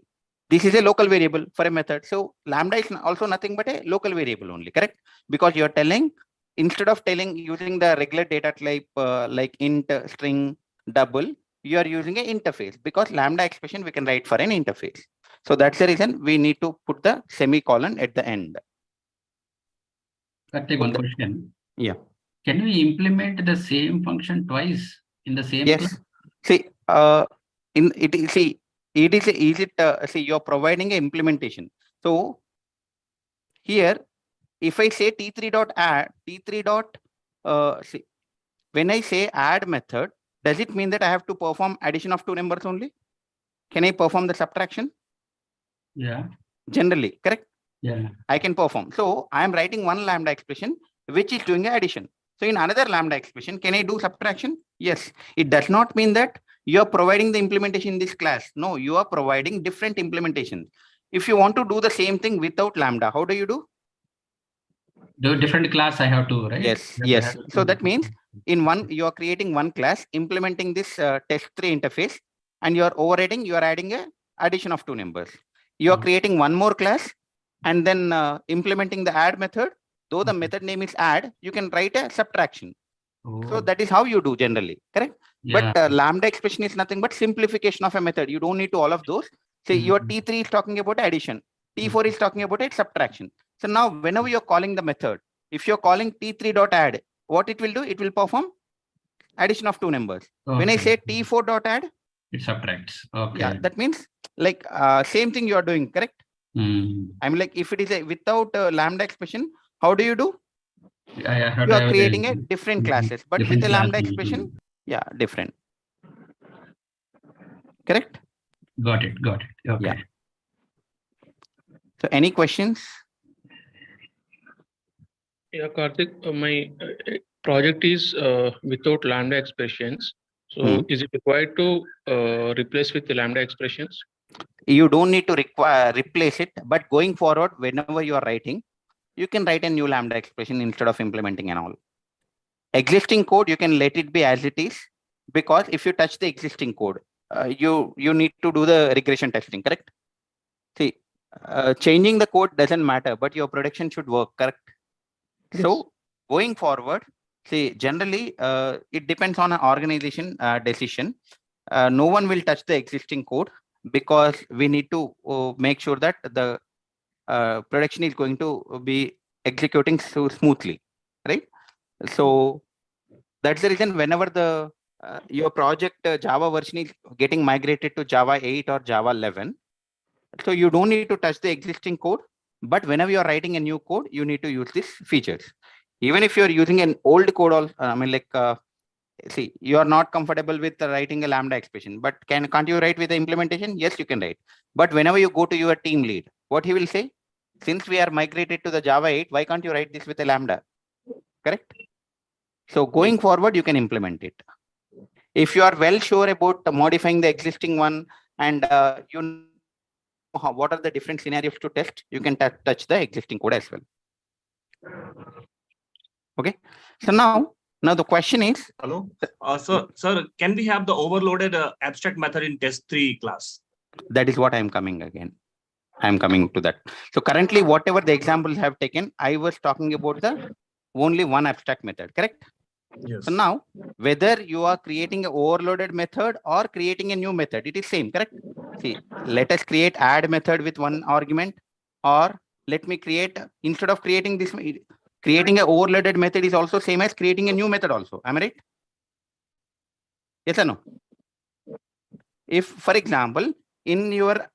[SPEAKER 1] this is a local variable for a method. So Lambda is also nothing but a local variable only, correct? Because you're telling, instead of telling using the regular data type like int, string, double, you are using an interface, because Lambda expression we can write for an interface. So that's the reason we need to put the semicolon at the end.
[SPEAKER 9] Got one question.
[SPEAKER 1] Yeah.
[SPEAKER 9] Can we implement the same function twice in the same
[SPEAKER 1] Yes.
[SPEAKER 9] class?
[SPEAKER 1] See, see, you're providing an implementation. So here, if I say T3 dot add, T3 dot, see, when I say add method, does it mean that I have to perform addition of two numbers only? Can I perform the subtraction?
[SPEAKER 9] Yeah.
[SPEAKER 1] Generally, correct?
[SPEAKER 9] Yeah.
[SPEAKER 1] I can perform. So I am writing one Lambda expression, which is doing addition. So in another Lambda expression, can I do subtraction? Yes. It does not mean that you are providing the implementation in this class. No, you are providing different implementations. If you want to do the same thing without Lambda, how do you do?
[SPEAKER 9] The different class I have to, right?
[SPEAKER 1] Yes,
[SPEAKER 9] That I
[SPEAKER 1] yes.
[SPEAKER 9] have to
[SPEAKER 1] So
[SPEAKER 9] do.
[SPEAKER 1] that means in one, you are creating one class, implementing this test3 interface, and you are overriding, you are adding a addition of two numbers. You are creating one more class and then implementing the add method. Though the method name is add, you can write a subtraction. So
[SPEAKER 9] Oh,
[SPEAKER 1] that is how you do generally, correct?
[SPEAKER 9] yeah.
[SPEAKER 1] But Lambda expression is nothing but simplification of a method. You don't need to all of those. Say your T3 is talking about addition. T4 is talking about a subtraction. So now whenever you're calling the method, if you're calling T3 dot add, what it will do? It will perform addition of two numbers. When I say T4 dot add,
[SPEAKER 9] It subtracts. Okay.
[SPEAKER 1] yeah, that means like same thing you are doing, correct? I'm like, if it is a without Lambda expression, how do you do?
[SPEAKER 9] I have
[SPEAKER 1] You
[SPEAKER 9] to
[SPEAKER 1] are
[SPEAKER 9] have
[SPEAKER 1] creating a different classes, but
[SPEAKER 9] different
[SPEAKER 1] with a Lambda
[SPEAKER 9] class.
[SPEAKER 1] expression, yeah, different. Correct?
[SPEAKER 9] Got it. Got it. Okay.
[SPEAKER 1] Yeah. So any questions?
[SPEAKER 8] Yeah, Karthik, my project is without Lambda expressions. So is it required to replace with the Lambda expressions?
[SPEAKER 1] You don't need to replace it, but going forward, whenever you are writing, you can write a new Lambda expression instead of implementing and all. Existing code, you can let it be as it is, because if you touch the existing code, you need to do the regression testing, correct? See, changing the code doesn't matter, but your production should work, correct?
[SPEAKER 8] Yes.
[SPEAKER 1] So going forward, see, generally, it depends on an organization decision. No one will touch the existing code, because we need to make sure that the production is going to be executing so smoothly, right? So that's the reason whenever the your project Java version is getting migrated to Java 8 or Java 11, so you don't need to touch the existing code, but whenever you're writing a new code, you need to use these features. Even if you're using an old code, see, you are not comfortable with writing a Lambda expression, but can't you write with the implementation? Yes, you can write. But whenever you go to your team lead, what he will say, since we are migrated to the Java 8, why can't you write this with a Lambda? Correct? So going forward, you can implement it. If you are well sure about modifying the existing one and you what are the different scenarios to test, you can touch the existing code as well. Okay. So now the question is,
[SPEAKER 10] Hello. Sir, can we have the overloaded abstract method in test3 class?
[SPEAKER 1] that is what I'm coming again. I'm coming to that. So currently, whatever the examples I have taken, I was talking about the only one abstract method, correct?
[SPEAKER 10] Yes.
[SPEAKER 1] So now, whether you are creating an overloaded method or creating a new method, it is same, correct? See, let us create add method with one argument, or let me create, instead of creating this, creating an overloaded method is also same as creating a new method also. Am I right? Yes or no? If, for example, in your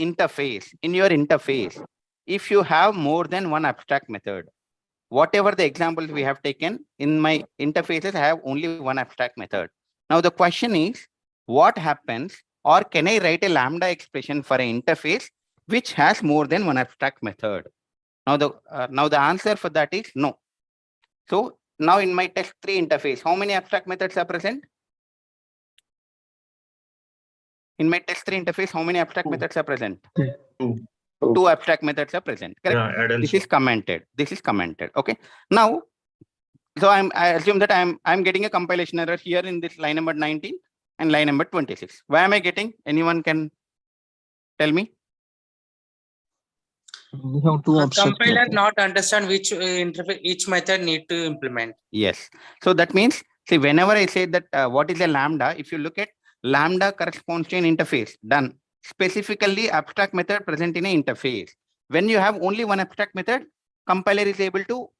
[SPEAKER 1] interface, if you have more than one abstract method, whatever the examples we have taken in my interfaces, I have only one abstract method. Now the question is, what happens, or can I write a Lambda expression for an interface which has more than one abstract method? Now the answer for that is no. So now in my test3 interface, how many abstract methods are present? In my test3 interface, how many abstract methods are present? Two abstract methods are present. Correct?
[SPEAKER 10] Yeah,
[SPEAKER 1] this is commented. Okay. Now, so I assume that I'm getting a compilation error here in this line number 19 and line number 26. Why am I getting? Anyone can tell me?
[SPEAKER 7] We have two abstract
[SPEAKER 5] Compiler
[SPEAKER 7] methods.
[SPEAKER 5] not understand which interface each method need to implement.
[SPEAKER 1] Yes. So that means, see, whenever I say that what is a Lambda, if you look at Lambda corresponds to an interface, done. Specifically abstract method present in an interface. When you have only one abstract method, compiler is able to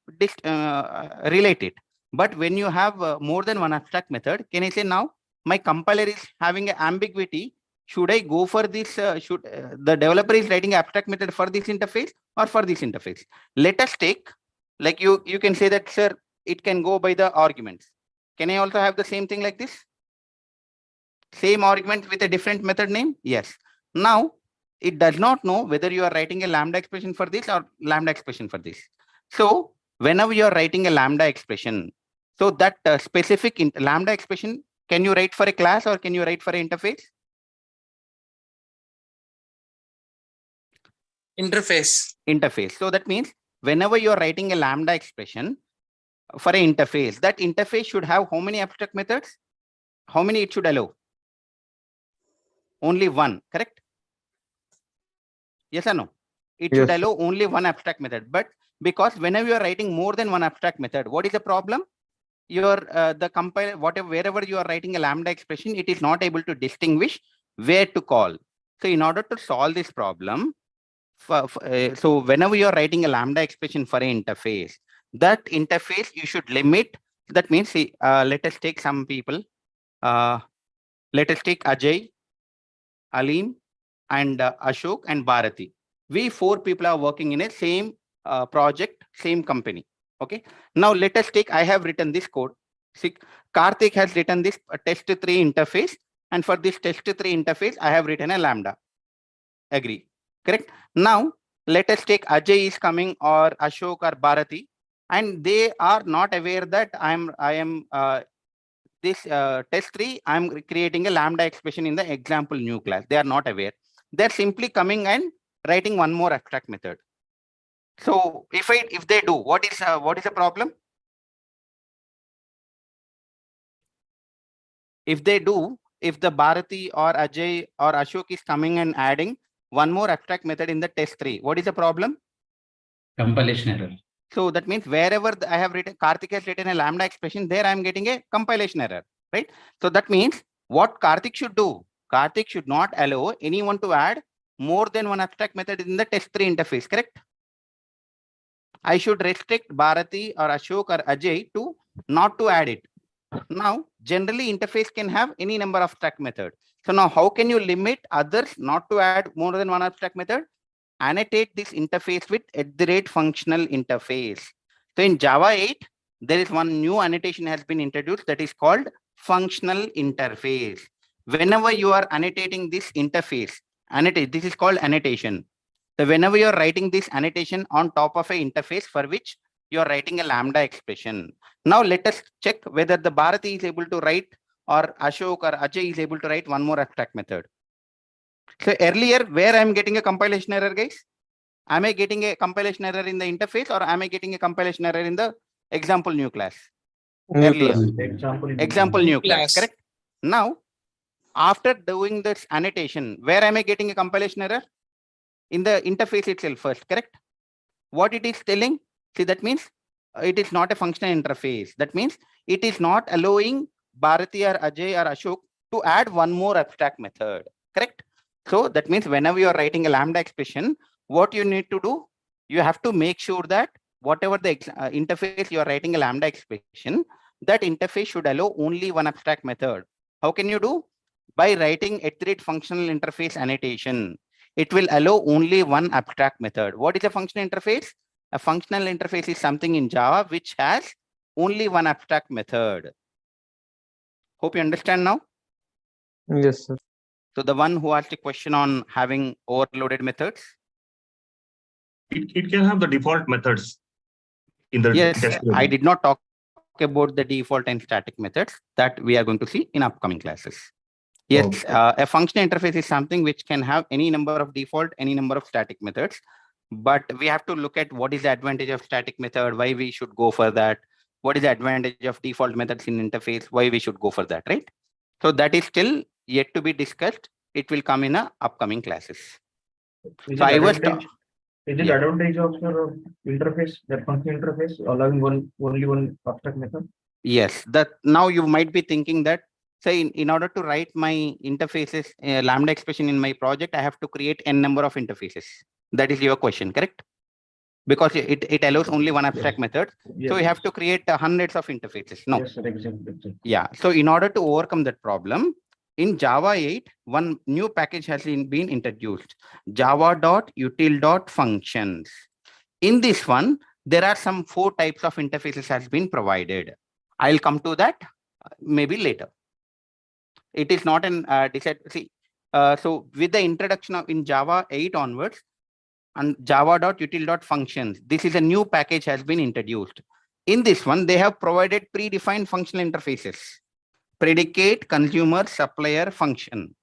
[SPEAKER 1] relate it. But when you have more than one abstract method, can I say now my compiler is having an ambiguity? Should I go for this? The developer is writing abstract method for this interface or for this interface? Let us take, like you can say that, sir, it can go by the arguments. Can I also have the same thing like this? Same argument with a different method name? Yes. Now, it does not know whether you are writing a Lambda expression for this or Lambda expression for this. So, whenever you are writing a Lambda expression, so that specific Lambda expression, can you write for a class or can you write for an interface? Interface. So that means whenever you are writing a Lambda expression for an interface, that interface should have how many abstract methods? How many it should allow? Only one, correct? Yes or no? It should allow only one abstract method. But because whenever you are writing more than one abstract method, what is the problem? Your the compiler, wherever you are writing a Lambda expression, it is not able to distinguish where to call. So in order to solve this problem, so whenever you are writing a Lambda expression for an interface, that interface you should limit. That means, see, let us take some people. Let us take Ajay, Alim, and Ashok and Bharati. We 4 people are working in a same project, same company. Okay. Now let us take, I have written this code. See, Karthik has written this test3 interface. And for this test3 interface, I have written a Lambda. Agree. Correct. Now let us take Ajay is coming or Ashok or Bharati, and they are not aware that this test3, I'm creating a Lambda expression in the example new class. They are not aware. They're simply coming and writing one more abstract method. So if they do, what is the problem? If they do, if the Bharati or Ajay or Ashok is coming and adding one more abstract method in the test3, what is the problem?
[SPEAKER 9] Compilation error.
[SPEAKER 1] So that means wherever I have written, Karthik has written a Lambda expression, there I am getting a compilation error, right? So that means what Karthik should do? Karthik should not allow anyone to add more than one abstract method in the test3 interface, correct? I should restrict Bharati or Ashok or Ajay to not to add it. Now, generally interface can have any number of abstract methods. So now how can you limit others not to add more than one abstract method? Annotate this interface with @functional interface. So in Java 8, there is one new annotation has been introduced that is called functional interface. Whenever you are annotating this interface, this is called annotation. So whenever you are writing this annotation on top of an interface for which you are writing a Lambda expression. Now let us check whether the Bharati is able to write or Ashok or Ajay is able to write one more abstract method. So earlier, where I'm getting a compilation error, guys? Am I getting a compilation error in the interface, or am I getting a compilation error in the example new class? Earlier, example new class, correct? Now, after doing this annotation, where am I getting a compilation error? In the interface itself first, correct? What it is telling, see, that means it is not a functional interface. That means it is not allowing Bharati or Ajay or Ashok to add one more abstract method, correct? So that means whenever you are writing a Lambda expression, what you need to do, you have to make sure that whatever the interface you are writing a Lambda expression, that interface should allow only one abstract method. How can you do? By writing @ functional interface annotation. It will allow only one abstract method. What is a functional interface? A functional interface is something in Java which has only one abstract method. Hope you understand now.
[SPEAKER 6] Yes, sir.
[SPEAKER 1] So the one who asked a question on having overloaded methods.
[SPEAKER 10] It can have the default methods in the
[SPEAKER 1] Yes,
[SPEAKER 10] test.
[SPEAKER 1] I did not talk about the default and static methods that we are going to see in upcoming classes. Yes, a functional interface is something which can have any number of default, any number of static methods. But we have to look at what is the advantage of static method, why we should go for that. What is the advantage of default methods in interface, why we should go for that, right? So that is still yet to be discussed. It will come in upcoming classes. So I was
[SPEAKER 3] Is it advantage of your interface, that functional interface, allowing only one abstract method?
[SPEAKER 1] Yes, that now you might be thinking that, say, in order to write my interfaces, Lambda expression in my project, I have to create n number of interfaces. That is your question, correct? Because it allows only one abstract method.
[SPEAKER 3] Yes.
[SPEAKER 1] So we have to create hundreds of interfaces. No.
[SPEAKER 3] Yes, sir, exactly.
[SPEAKER 1] Yeah. So in order to overcome that problem, in Java 8, one new package has been introduced, java.util.functions. In this one, there are some 4 types of interfaces has been provided. I'll come to that maybe later. It is not an so with the introduction of in Java 8 onwards and java.util.functions, this is a new package has been introduced. In this one, they have provided predefined functional interfaces: predicate, consumer, supplier, function.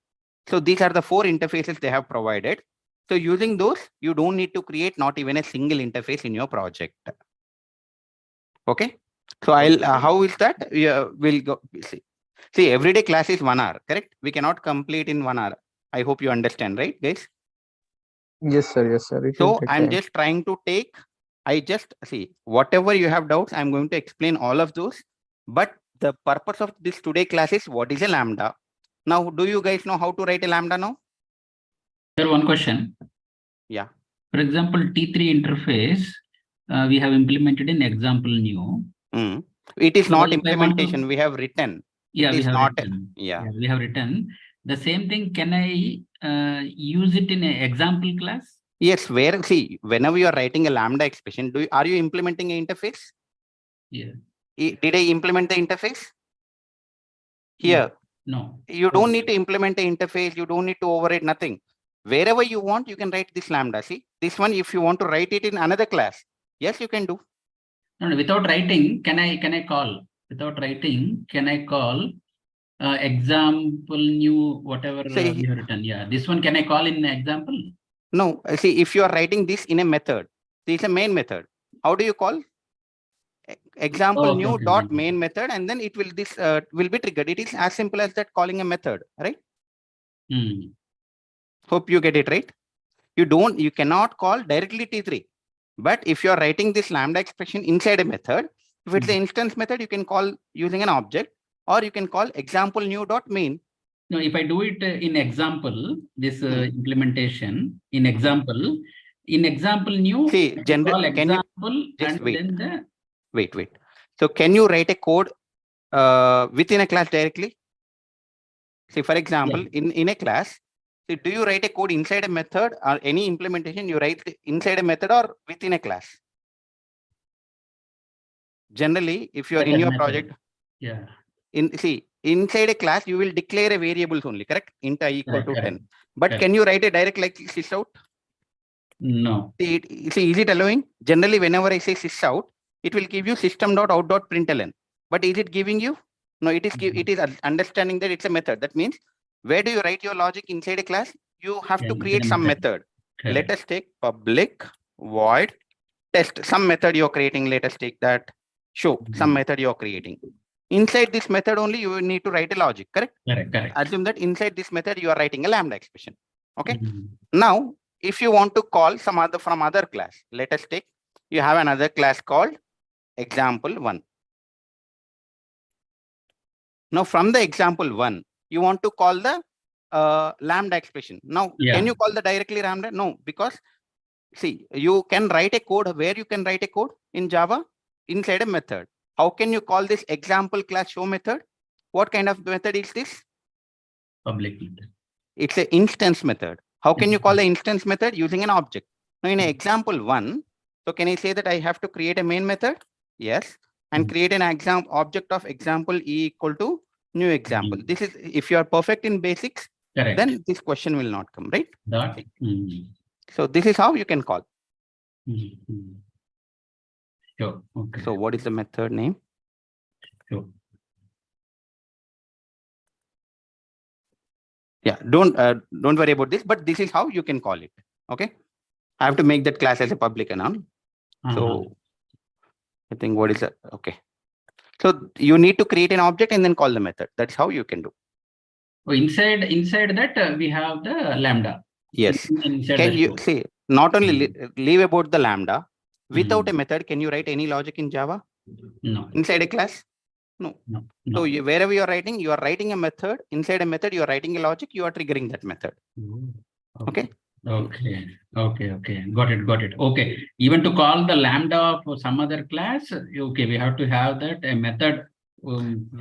[SPEAKER 1] So these are the 4 interfaces they have provided. So using those, you don't need to create not even a single interface in your project. Okay. So I'll how is that? We'll go see. See, everyday class is 1 hour, correct? We cannot complete in 1 hour. I hope you understand, right, guys?
[SPEAKER 6] Yes, sir. Yes, sir.
[SPEAKER 1] So I'm just trying to take, I just see whatever you have doubts, I'm going to explain all of those. But the purpose of this today class is what is a Lambda. Now, do you guys know how to write a Lambda now?
[SPEAKER 9] Sir, one question.
[SPEAKER 1] Yeah.
[SPEAKER 9] For example, T3 interface, we have implemented in example new.
[SPEAKER 1] It is
[SPEAKER 9] So
[SPEAKER 1] not
[SPEAKER 9] if I want to-
[SPEAKER 1] implementation, we have written.
[SPEAKER 9] Yeah,
[SPEAKER 1] It
[SPEAKER 9] we
[SPEAKER 1] is
[SPEAKER 9] have
[SPEAKER 1] not,
[SPEAKER 9] written.
[SPEAKER 1] yeah.
[SPEAKER 9] We have written. The same thing, can I use it in an example class?
[SPEAKER 1] Yes, where, see, whenever you are writing a Lambda expression, are you implementing an interface?
[SPEAKER 9] Yeah.
[SPEAKER 1] Did I implement the interface? Here,
[SPEAKER 9] No.
[SPEAKER 1] you don't need to implement the interface. You don't need to override nothing. Wherever you want, you can write this Lambda. See, this one, if you want to write it in another class, yes, you can do.
[SPEAKER 9] No, without writing, can I call? Without writing, can I call example new whatever we have written? Yeah, this one can I call in example?
[SPEAKER 1] No, see, if you are writing this in a method, this is a main method. How do you call? Example new dot main method, and then it will will be triggered. It is as simple as that, calling a method, right? Hope you get it right. You cannot call directly T3. But if you are writing this Lambda expression inside a method, if it's an instance method, you can call using an object, or you can call example new dot main.
[SPEAKER 9] No, if I do it in example, this implementation in example new,
[SPEAKER 1] see,
[SPEAKER 9] call example
[SPEAKER 1] just
[SPEAKER 9] and
[SPEAKER 1] wait.
[SPEAKER 9] then the
[SPEAKER 1] wait. So can you write a code within a class directly? See, for example, in a class, see, do you write a code inside a method, or any implementation you write inside a method or within a class? Generally, if you are in your project, inside a class, you will declare a variables only, correct? Int I equal to 10. But can you write a direct like sysout?
[SPEAKER 9] No.
[SPEAKER 1] See, is it allowing? Generally, whenever I say sysout, it will give you system.out.println. But is it giving you? No, it is understanding that it's a method. That means, where do you write your logic inside a class? you have to
[SPEAKER 9] Yeah,
[SPEAKER 1] create
[SPEAKER 9] then
[SPEAKER 1] some
[SPEAKER 9] method.
[SPEAKER 1] method. Let
[SPEAKER 9] Correct.
[SPEAKER 1] us take public void test, some method you're creating. Let us take that show, some method you're creating. Inside this method only, you will need to write a logic, correct?
[SPEAKER 9] Correct. Correct.
[SPEAKER 1] Assume that inside this method, you are writing a Lambda expression. Okay.
[SPEAKER 9] Mhm.
[SPEAKER 1] Now, if you want to call some other from other class, let us take, you have another class called example1. Now, from the example1, you want to call the Lambda expression. Now,
[SPEAKER 9] Yeah.
[SPEAKER 1] can you call the directly Lambda? No, because see, you can write a code where you can write a code in Java inside a method. How can you call this example class show method? What kind of method is this?
[SPEAKER 9] Public method.
[SPEAKER 1] It's an instance method. How can you call the instance method? Using an object. Now, in example1, so can I say that I have to create a main method? Yes. And create an example object of example e equal to new example. This is, if you are perfect in basics,
[SPEAKER 9] Correct.
[SPEAKER 1] then this question will not come, right?
[SPEAKER 9] That.
[SPEAKER 1] So this is how you can call.
[SPEAKER 9] Sure. Okay.
[SPEAKER 1] So what is the method name?
[SPEAKER 9] Sure.
[SPEAKER 1] Yeah, don't worry about this, but this is how you can call it. Okay. I have to make that class as a public noun. So I think what is that? Okay. So you need to create an object and then call the method. That's how you can do.
[SPEAKER 9] Oh, inside that we have the Lambda.
[SPEAKER 1] Yes.
[SPEAKER 9] Inside
[SPEAKER 1] Can
[SPEAKER 9] the
[SPEAKER 1] you
[SPEAKER 9] store.
[SPEAKER 1] see, not only leave about the Lambda, without a method, can you write any logic in Java?
[SPEAKER 9] No.
[SPEAKER 1] Inside a class? No.
[SPEAKER 9] No.
[SPEAKER 1] So wherever you are writing a method. Inside a method, you are writing a logic, you are triggering that method. Okay.
[SPEAKER 9] Okay. Got it. Okay. Even to call the Lambda for some other class, okay, we have to have that a method.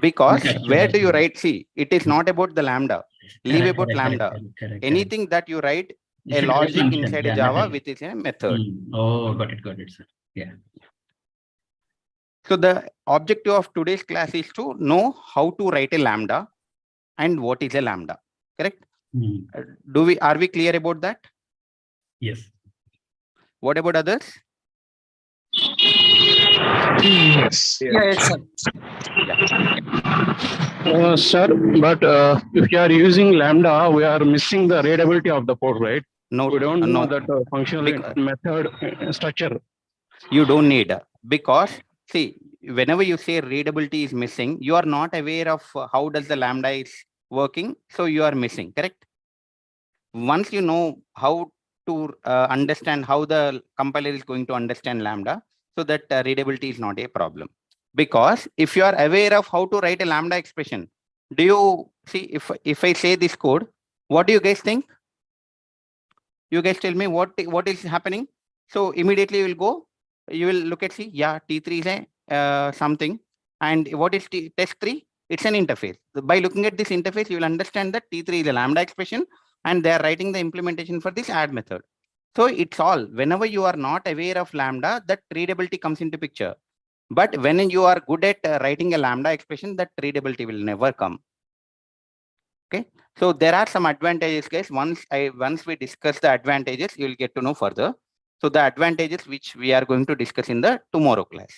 [SPEAKER 1] Because where do you write? See, it is not about the Lambda. Leave
[SPEAKER 9] Correct,
[SPEAKER 1] about
[SPEAKER 9] correct,
[SPEAKER 1] Lambda.
[SPEAKER 9] correct.
[SPEAKER 1] Anything that you write
[SPEAKER 9] You
[SPEAKER 1] a
[SPEAKER 9] should write
[SPEAKER 1] logic
[SPEAKER 9] function.
[SPEAKER 1] inside
[SPEAKER 9] Yeah,
[SPEAKER 1] a Java,
[SPEAKER 9] method.
[SPEAKER 1] which is a method.
[SPEAKER 9] Oh, got it, sir. Yeah.
[SPEAKER 1] So the objective of today's class is to know how to write a Lambda and what is a Lambda. Correct? Are we clear about that?
[SPEAKER 9] Yes.
[SPEAKER 1] What about others?
[SPEAKER 6] Yes.
[SPEAKER 5] Yes, sir.
[SPEAKER 8] Sir, but if you are using Lambda, we are missing the readability of the code, right?
[SPEAKER 1] No,
[SPEAKER 8] We don't know
[SPEAKER 1] no.
[SPEAKER 8] that functional method structure.
[SPEAKER 1] You don't need, because see, whenever you say readability is missing, you are not aware of how does the Lambda is working. So you are missing, correct? Once you know how to understand how the compiler is going to understand Lambda, so that readability is not a problem. Because if you are aware of how to write a Lambda expression, do you see, if I say this code, what do you guys think? You guys tell me what is happening. So immediately you will go, you will look at, see, yeah, T3 is a something. And what is test3? It's an interface. By looking at this interface, you will understand that T3 is a Lambda expression and they are writing the implementation for this add method. So it's all, whenever you are not aware of Lambda, that readability comes into picture. But when you are good at writing a Lambda expression, that readability will never come. Okay. So there are some advantages, guys. Once we discuss the advantages, you will get to know further. So the advantages which we are going to discuss in the tomorrow class.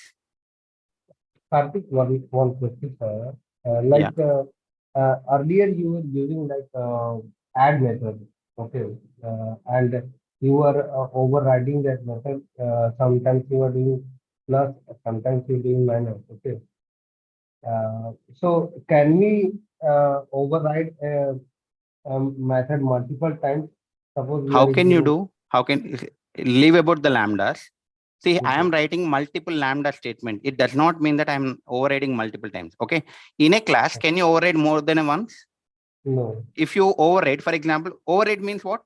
[SPEAKER 4] Karthik, one question, sir. Earlier you were using add method, okay, and you were overriding that method. Sometimes you are doing plus, sometimes you are doing minus, okay. So can we override a method multiple times? Suppose
[SPEAKER 1] how can you do? How can leave about the Lambdas? See, I am writing multiple Lambda statement. It does not mean that I'm overriding multiple times. Okay. In a class, can you override more than once?
[SPEAKER 4] No.
[SPEAKER 1] If you override, for example, override means what?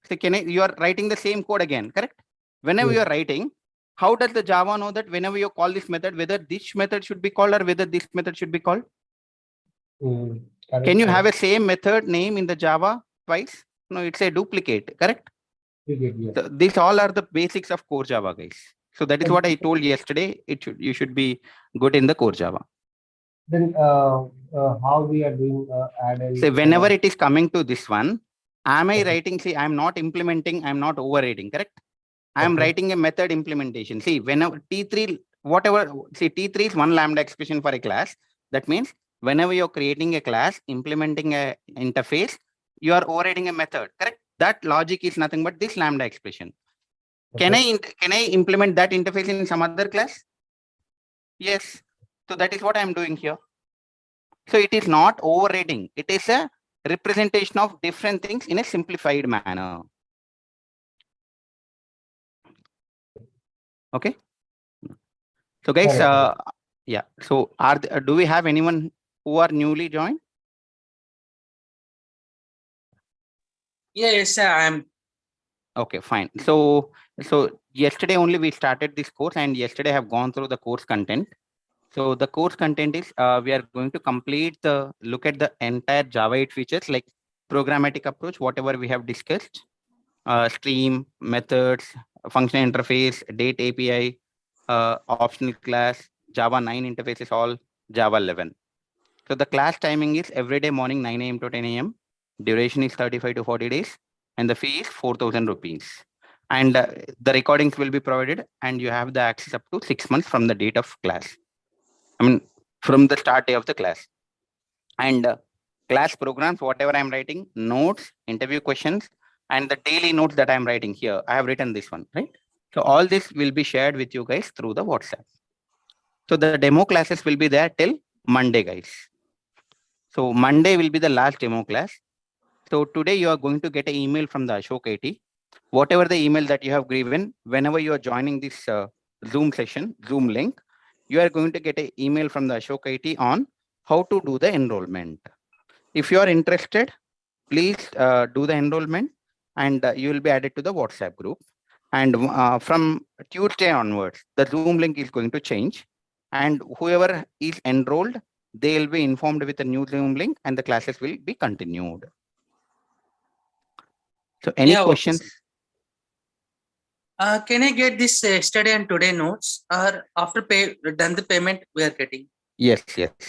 [SPEAKER 1] So you are writing the same code again, correct? Whenever you are writing, how does the Java know that whenever you call this method, whether this method should be called or whether this method should be called? Can you have a same method name in the Java twice? No, it's a duplicate, correct? So these all are the basics of core Java, guys. So that is what I told yesterday. You should be good in the core Java.
[SPEAKER 4] Then how we are doing add and
[SPEAKER 1] so whenever it is coming to this one, am I writing? See, I'm not implementing, I'm not overriding, correct? I am writing a method implementation. See, whenever T3, whatever, see, T3 is one Lambda expression for a class. That means whenever you're creating a class, implementing a interface, you are overriding a method, correct? That logic is nothing but this Lambda expression. Can I implement that interface in some other class? Yes. So that is what I am doing here. So it is not overriding. It is a representation of different things in a simplified manner. Okay. So guys, yeah. So do we have anyone who are newly joined?
[SPEAKER 5] Yes, sir, I am.
[SPEAKER 1] Okay, fine. So yesterday only we started this course, and yesterday I have gone through the course content. So the course content is we are going to complete the look at the entire Java 8 features like programmatic approach, whatever we have discussed, stream, methods, function interface, date API, optional class, Java 9 interfaces, all Java 11. So the class timing is every day morning 9 a.m. to 10 a.m. Duration is 35 to 40 days, and the fee is 4,000 rupees. And the recordings will be provided, and you have the access up to 6 months from the date of class. I mean, from the start day of the class. And class programs, whatever I'm writing, notes, interview questions, and the daily notes that I'm writing here. I have written this one, right? So all this will be shared with you guys through the WhatsApp. So the demo classes will be there till Monday, guys. So Monday will be the last demo class. So today you are going to get an email from the Ashok IT. Whatever the email that you have given, whenever you are joining this Zoom session, Zoom link, you are going to get an email from the Ashok IT on how to do the enrollment. If you are interested, please do the enrollment, and you will be added to the WhatsApp group. And from Tuesday onwards, the Zoom link is going to change, and whoever is enrolled, they will be informed with a new Zoom link, and the classes will be continued. So any questions?
[SPEAKER 5] Can I get this yesterday and today notes, or after done the payment we are getting?
[SPEAKER 1] Yes.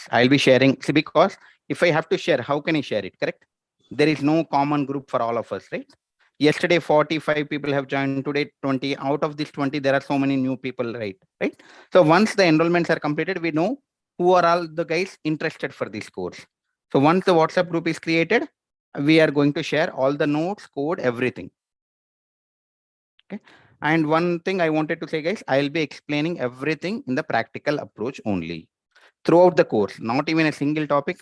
[SPEAKER 1] I'll be sharing. See, because if I have to share, how can I share it? Correct? There is no common group for all of us, right? Yesterday, 45 people have joined. Today, 20. Out of this 20, there are so many new people, right? So once the enrollments are completed, we know who are all the guys interested for this course. So once the WhatsApp group is created, we are going to share all the notes, code, everything. Okay. And one thing I wanted to say, guys, I'll be explaining everything in the practical approach only throughout the course, not even a single topic,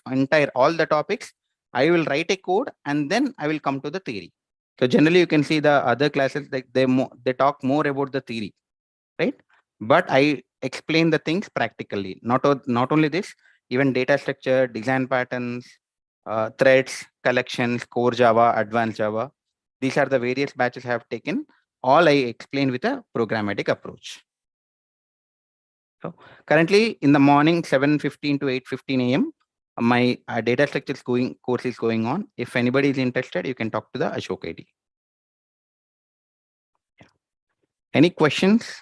[SPEAKER 1] all the topics. I will write a code and then I will come to the theory. So generally you can see the other classes, like they talk more about the theory, right? But I explain the things practically. Not only this, even data structure, design patterns, threads, collections, core Java, advanced Java. These are the various batches I have taken. All I explain with a programmatic approach. So currently in the morning, 7:15 to 8:15 a.m., my data structure course is going on. If anybody is interested, you can talk to the Ashok IT. Yeah. Any questions?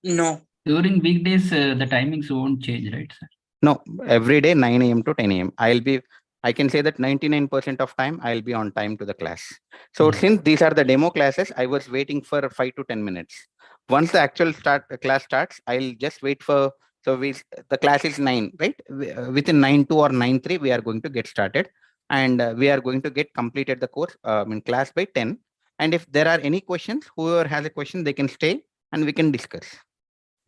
[SPEAKER 5] No.
[SPEAKER 9] During weekdays, the timings won't change, right, sir?
[SPEAKER 1] No, every day 9 a.m. to 10 a.m. I can say that 99% of time I'll be on time to the class. So since these are the demo classes, I was waiting for 5 to 10 minutes. Once the actual class starts, I'll just wait for, the class is 9, right? Within 9:2 or 9:3, we are going to get started, and we are going to get completed the course in class by 10. And if there are any questions, whoever has a question, they can stay and we can discuss.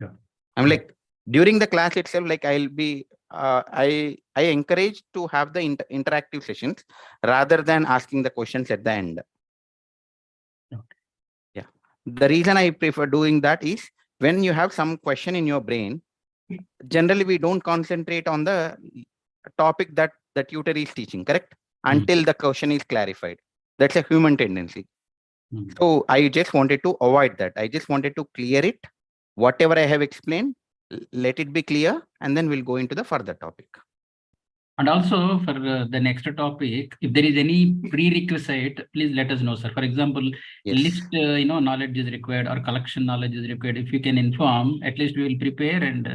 [SPEAKER 3] Yeah.
[SPEAKER 1] I'm like, during the class itself, like I'll be, I encourage to have the interactive sessions rather than asking the questions at the end.
[SPEAKER 3] Okay.
[SPEAKER 1] Yeah. The reason I prefer doing that is when you have some question in your brain, generally we don't concentrate on the topic that the tutor is teaching, correct? Until the question is clarified. That's a human tendency. So I just wanted to avoid that. I just wanted to clear it. Whatever I have explained, let it be clear, and then we'll go into the further topic.
[SPEAKER 9] And also for the next topic, if there is any prerequisite, please let us know, sir. For example, list, knowledge is required or collection knowledge is required. If you can inform, at least we will prepare and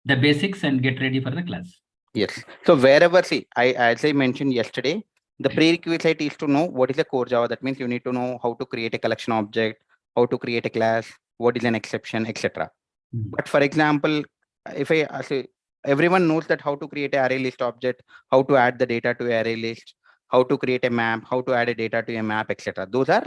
[SPEAKER 9] the basics and get ready for the class.
[SPEAKER 1] Yes. So wherever, see, as I mentioned yesterday, the prerequisite is to know what is a core Java. That means you need to know how to create a collection object, how to create a class, what is an exception, etc. But for example, if I say everyone knows that how to create an array list object, how to add the data to array list, how to create a map, how to add a data to a map, etc. Those are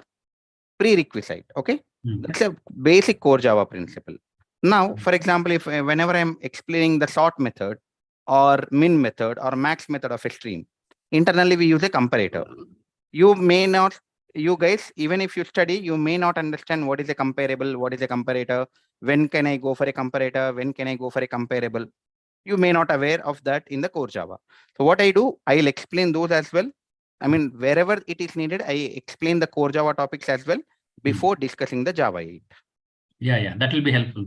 [SPEAKER 1] prerequisite. Okay, that's a basic core Java principle. Now, for example, if whenever I'm explaining the sort method or min method or max method of a stream, internally we use a comparator. You may not, you guys, even if you study, you may not understand what is a comparable, what is a comparator, when can I go for a comparator, when can I go for a comparable. You may not aware of that in the core Java. So what I do, I'll explain those as well. I mean, wherever it is needed, I explain the core Java topics as well before discussing the Java 8.
[SPEAKER 9] Yeah, that will be helpful.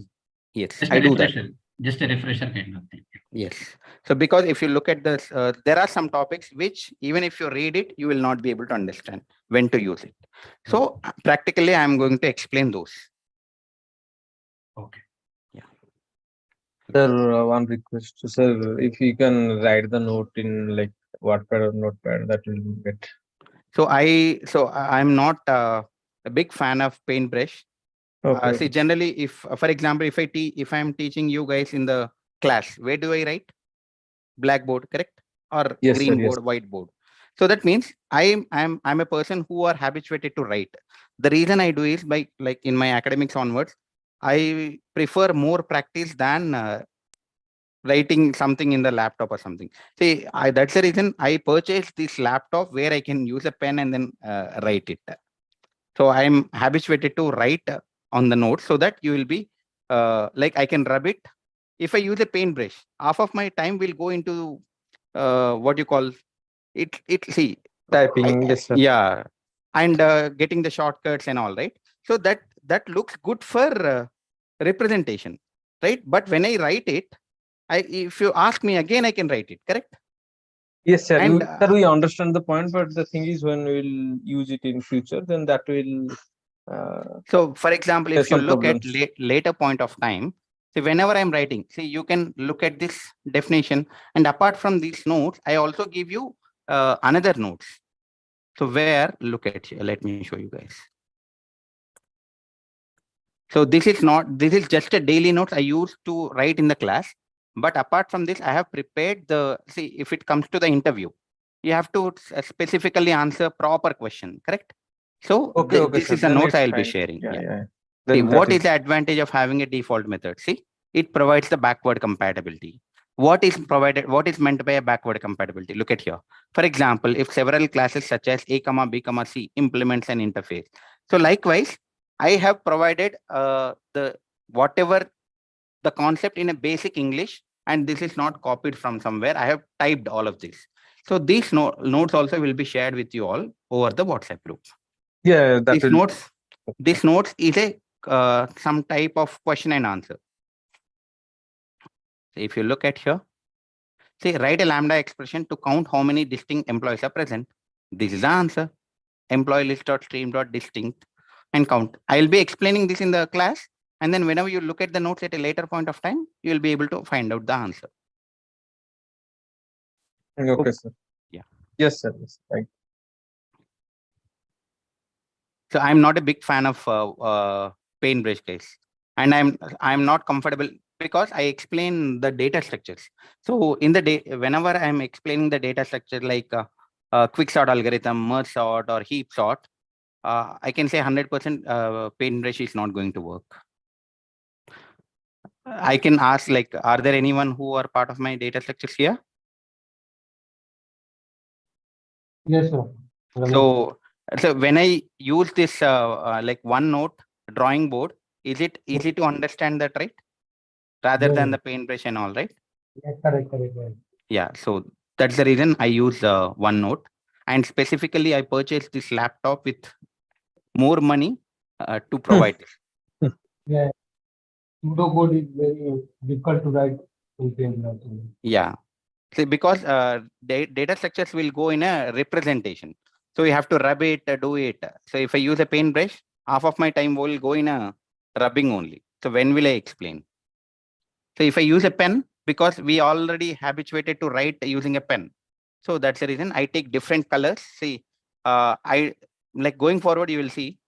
[SPEAKER 1] Yes,
[SPEAKER 9] Just
[SPEAKER 1] I
[SPEAKER 9] a
[SPEAKER 1] do that.
[SPEAKER 9] refresher, just a refresher kind of thing.
[SPEAKER 1] Yes. So because if you look at this, there are some topics which even if you read it, you will not be able to understand when to use it. So practically, I'm going to explain those.
[SPEAKER 9] Okay.
[SPEAKER 1] Yeah.
[SPEAKER 6] Sir, one request, sir, if you can write the note in like Wattpad or Notepad, that will be great.
[SPEAKER 1] So I'm not a big fan of paintbrush.
[SPEAKER 6] Okay.
[SPEAKER 1] See, generally, if for example, if I'm teaching you guys in the class, where do I write? Blackboard, correct? Or
[SPEAKER 6] Yes,
[SPEAKER 1] green
[SPEAKER 6] sir, yes.
[SPEAKER 1] board, whiteboard. So that means I'm a person who are habituated to write. The reason I do is by like in my academics onwards, I prefer more practice than writing something in the laptop or something. See, that's the reason I purchased this laptop where I can use a pen and then write it. So I'm habituated to write on the notes so that you will be like I can rub it. If I use a paintbrush, half of my time will go into what you call it. See,
[SPEAKER 6] Typing, yes, sir.
[SPEAKER 1] yeah, and getting the shortcuts and all, right? So that looks good for representation, right? But when I write it, if you ask me again, I can write it, correct?
[SPEAKER 6] Yes, sir.
[SPEAKER 1] And
[SPEAKER 6] Sir, we understand the point, but the thing is when we'll use it in future, then that will
[SPEAKER 1] so for example, if
[SPEAKER 6] there's
[SPEAKER 1] you
[SPEAKER 6] some
[SPEAKER 1] look at
[SPEAKER 6] problems.
[SPEAKER 1] later point of time, see, whenever I'm writing, see, you can look at this definition, and apart from these notes, I also give you another notes. So where, look at here, let me show you guys. So this is just a daily notes I used to write in the class. But apart from this, I have prepared see, if it comes to the interview, you have to specifically answer proper question, correct? So
[SPEAKER 6] Okay,
[SPEAKER 1] this
[SPEAKER 6] sir.
[SPEAKER 1] is the
[SPEAKER 6] Then
[SPEAKER 1] notes
[SPEAKER 6] it's
[SPEAKER 1] I'll be
[SPEAKER 6] fine.
[SPEAKER 1] sharing.
[SPEAKER 6] Yeah.
[SPEAKER 1] See,
[SPEAKER 6] Then
[SPEAKER 1] what is the advantage of having a default method? See, it provides the backward compatibility. What is meant by a backward compatibility? Look at here. For example, if several classes such as A, B, C implements an interface. So likewise, I have provided whatever the concept in a basic English, and this is not copied from somewhere. I have typed all of this. So these notes also will be shared with you all over the WhatsApp group.
[SPEAKER 6] Yeah, that will.
[SPEAKER 1] This notes is a some type of question and answer. So if you look at here, say write a Lambda expression to count how many distinct employees are present. This is the answer. Employee list.stream.distinct and count. I'll be explaining this in the class. And then whenever you look at the notes at a later point of time, you will be able to find out the answer.
[SPEAKER 6] Okay, sir.
[SPEAKER 1] Yeah.
[SPEAKER 6] Yes, sir. Yes. Thank you.
[SPEAKER 1] So I'm not a big fan of paintbrush guys, and I'm not comfortable because I explain the data structures. So in the day, whenever I'm explaining the data structure like quick sort algorithm, merge sort, or heap sort, I can say 100% paintbrush is not going to work. I can ask like, are there anyone who are part of my data structures here?
[SPEAKER 4] Yes, sir.
[SPEAKER 1] So when I use this like OneNote drawing board, is it easy to understand that, right? Rather than the paintbrush and all, right?
[SPEAKER 4] Yes, correct.
[SPEAKER 1] Yeah, so that's the reason I use OneNote, and specifically I purchased this laptop with more money to provide this.
[SPEAKER 4] Yeah, pseudocode is very difficult to write in paintbrush.
[SPEAKER 1] Yeah, see, because data structures will go in a representation, so you have to rub it, do it. So if I use a paintbrush, half of my time will go in a rubbing only. So when will I explain? So if I use a pen, because we already habituated to write using a pen, so that's the reason I take different colors. See, I like going forward, you will see.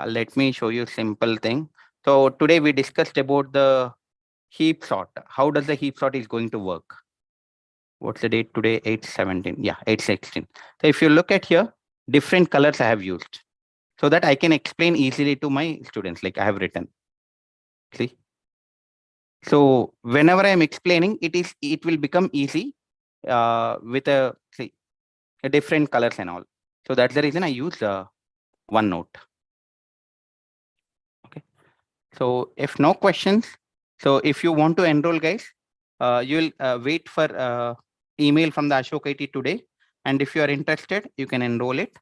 [SPEAKER 1] Let me show you a simple thing. So today we discussed about the heap sort. How does the heap sort is going to work? What's the date today? 8/17. Yeah, 8/16. So if you look at here, different colors I have used so that I can explain easily to my students, like I have written. See? So whenever I am explaining, it will become easy with a different colors and all. So that's the reason I use OneNote. Okay. So if no questions, so if you want to enroll, guys, you'll wait for email from the Ashok IT today. And if you are interested, you can enroll it.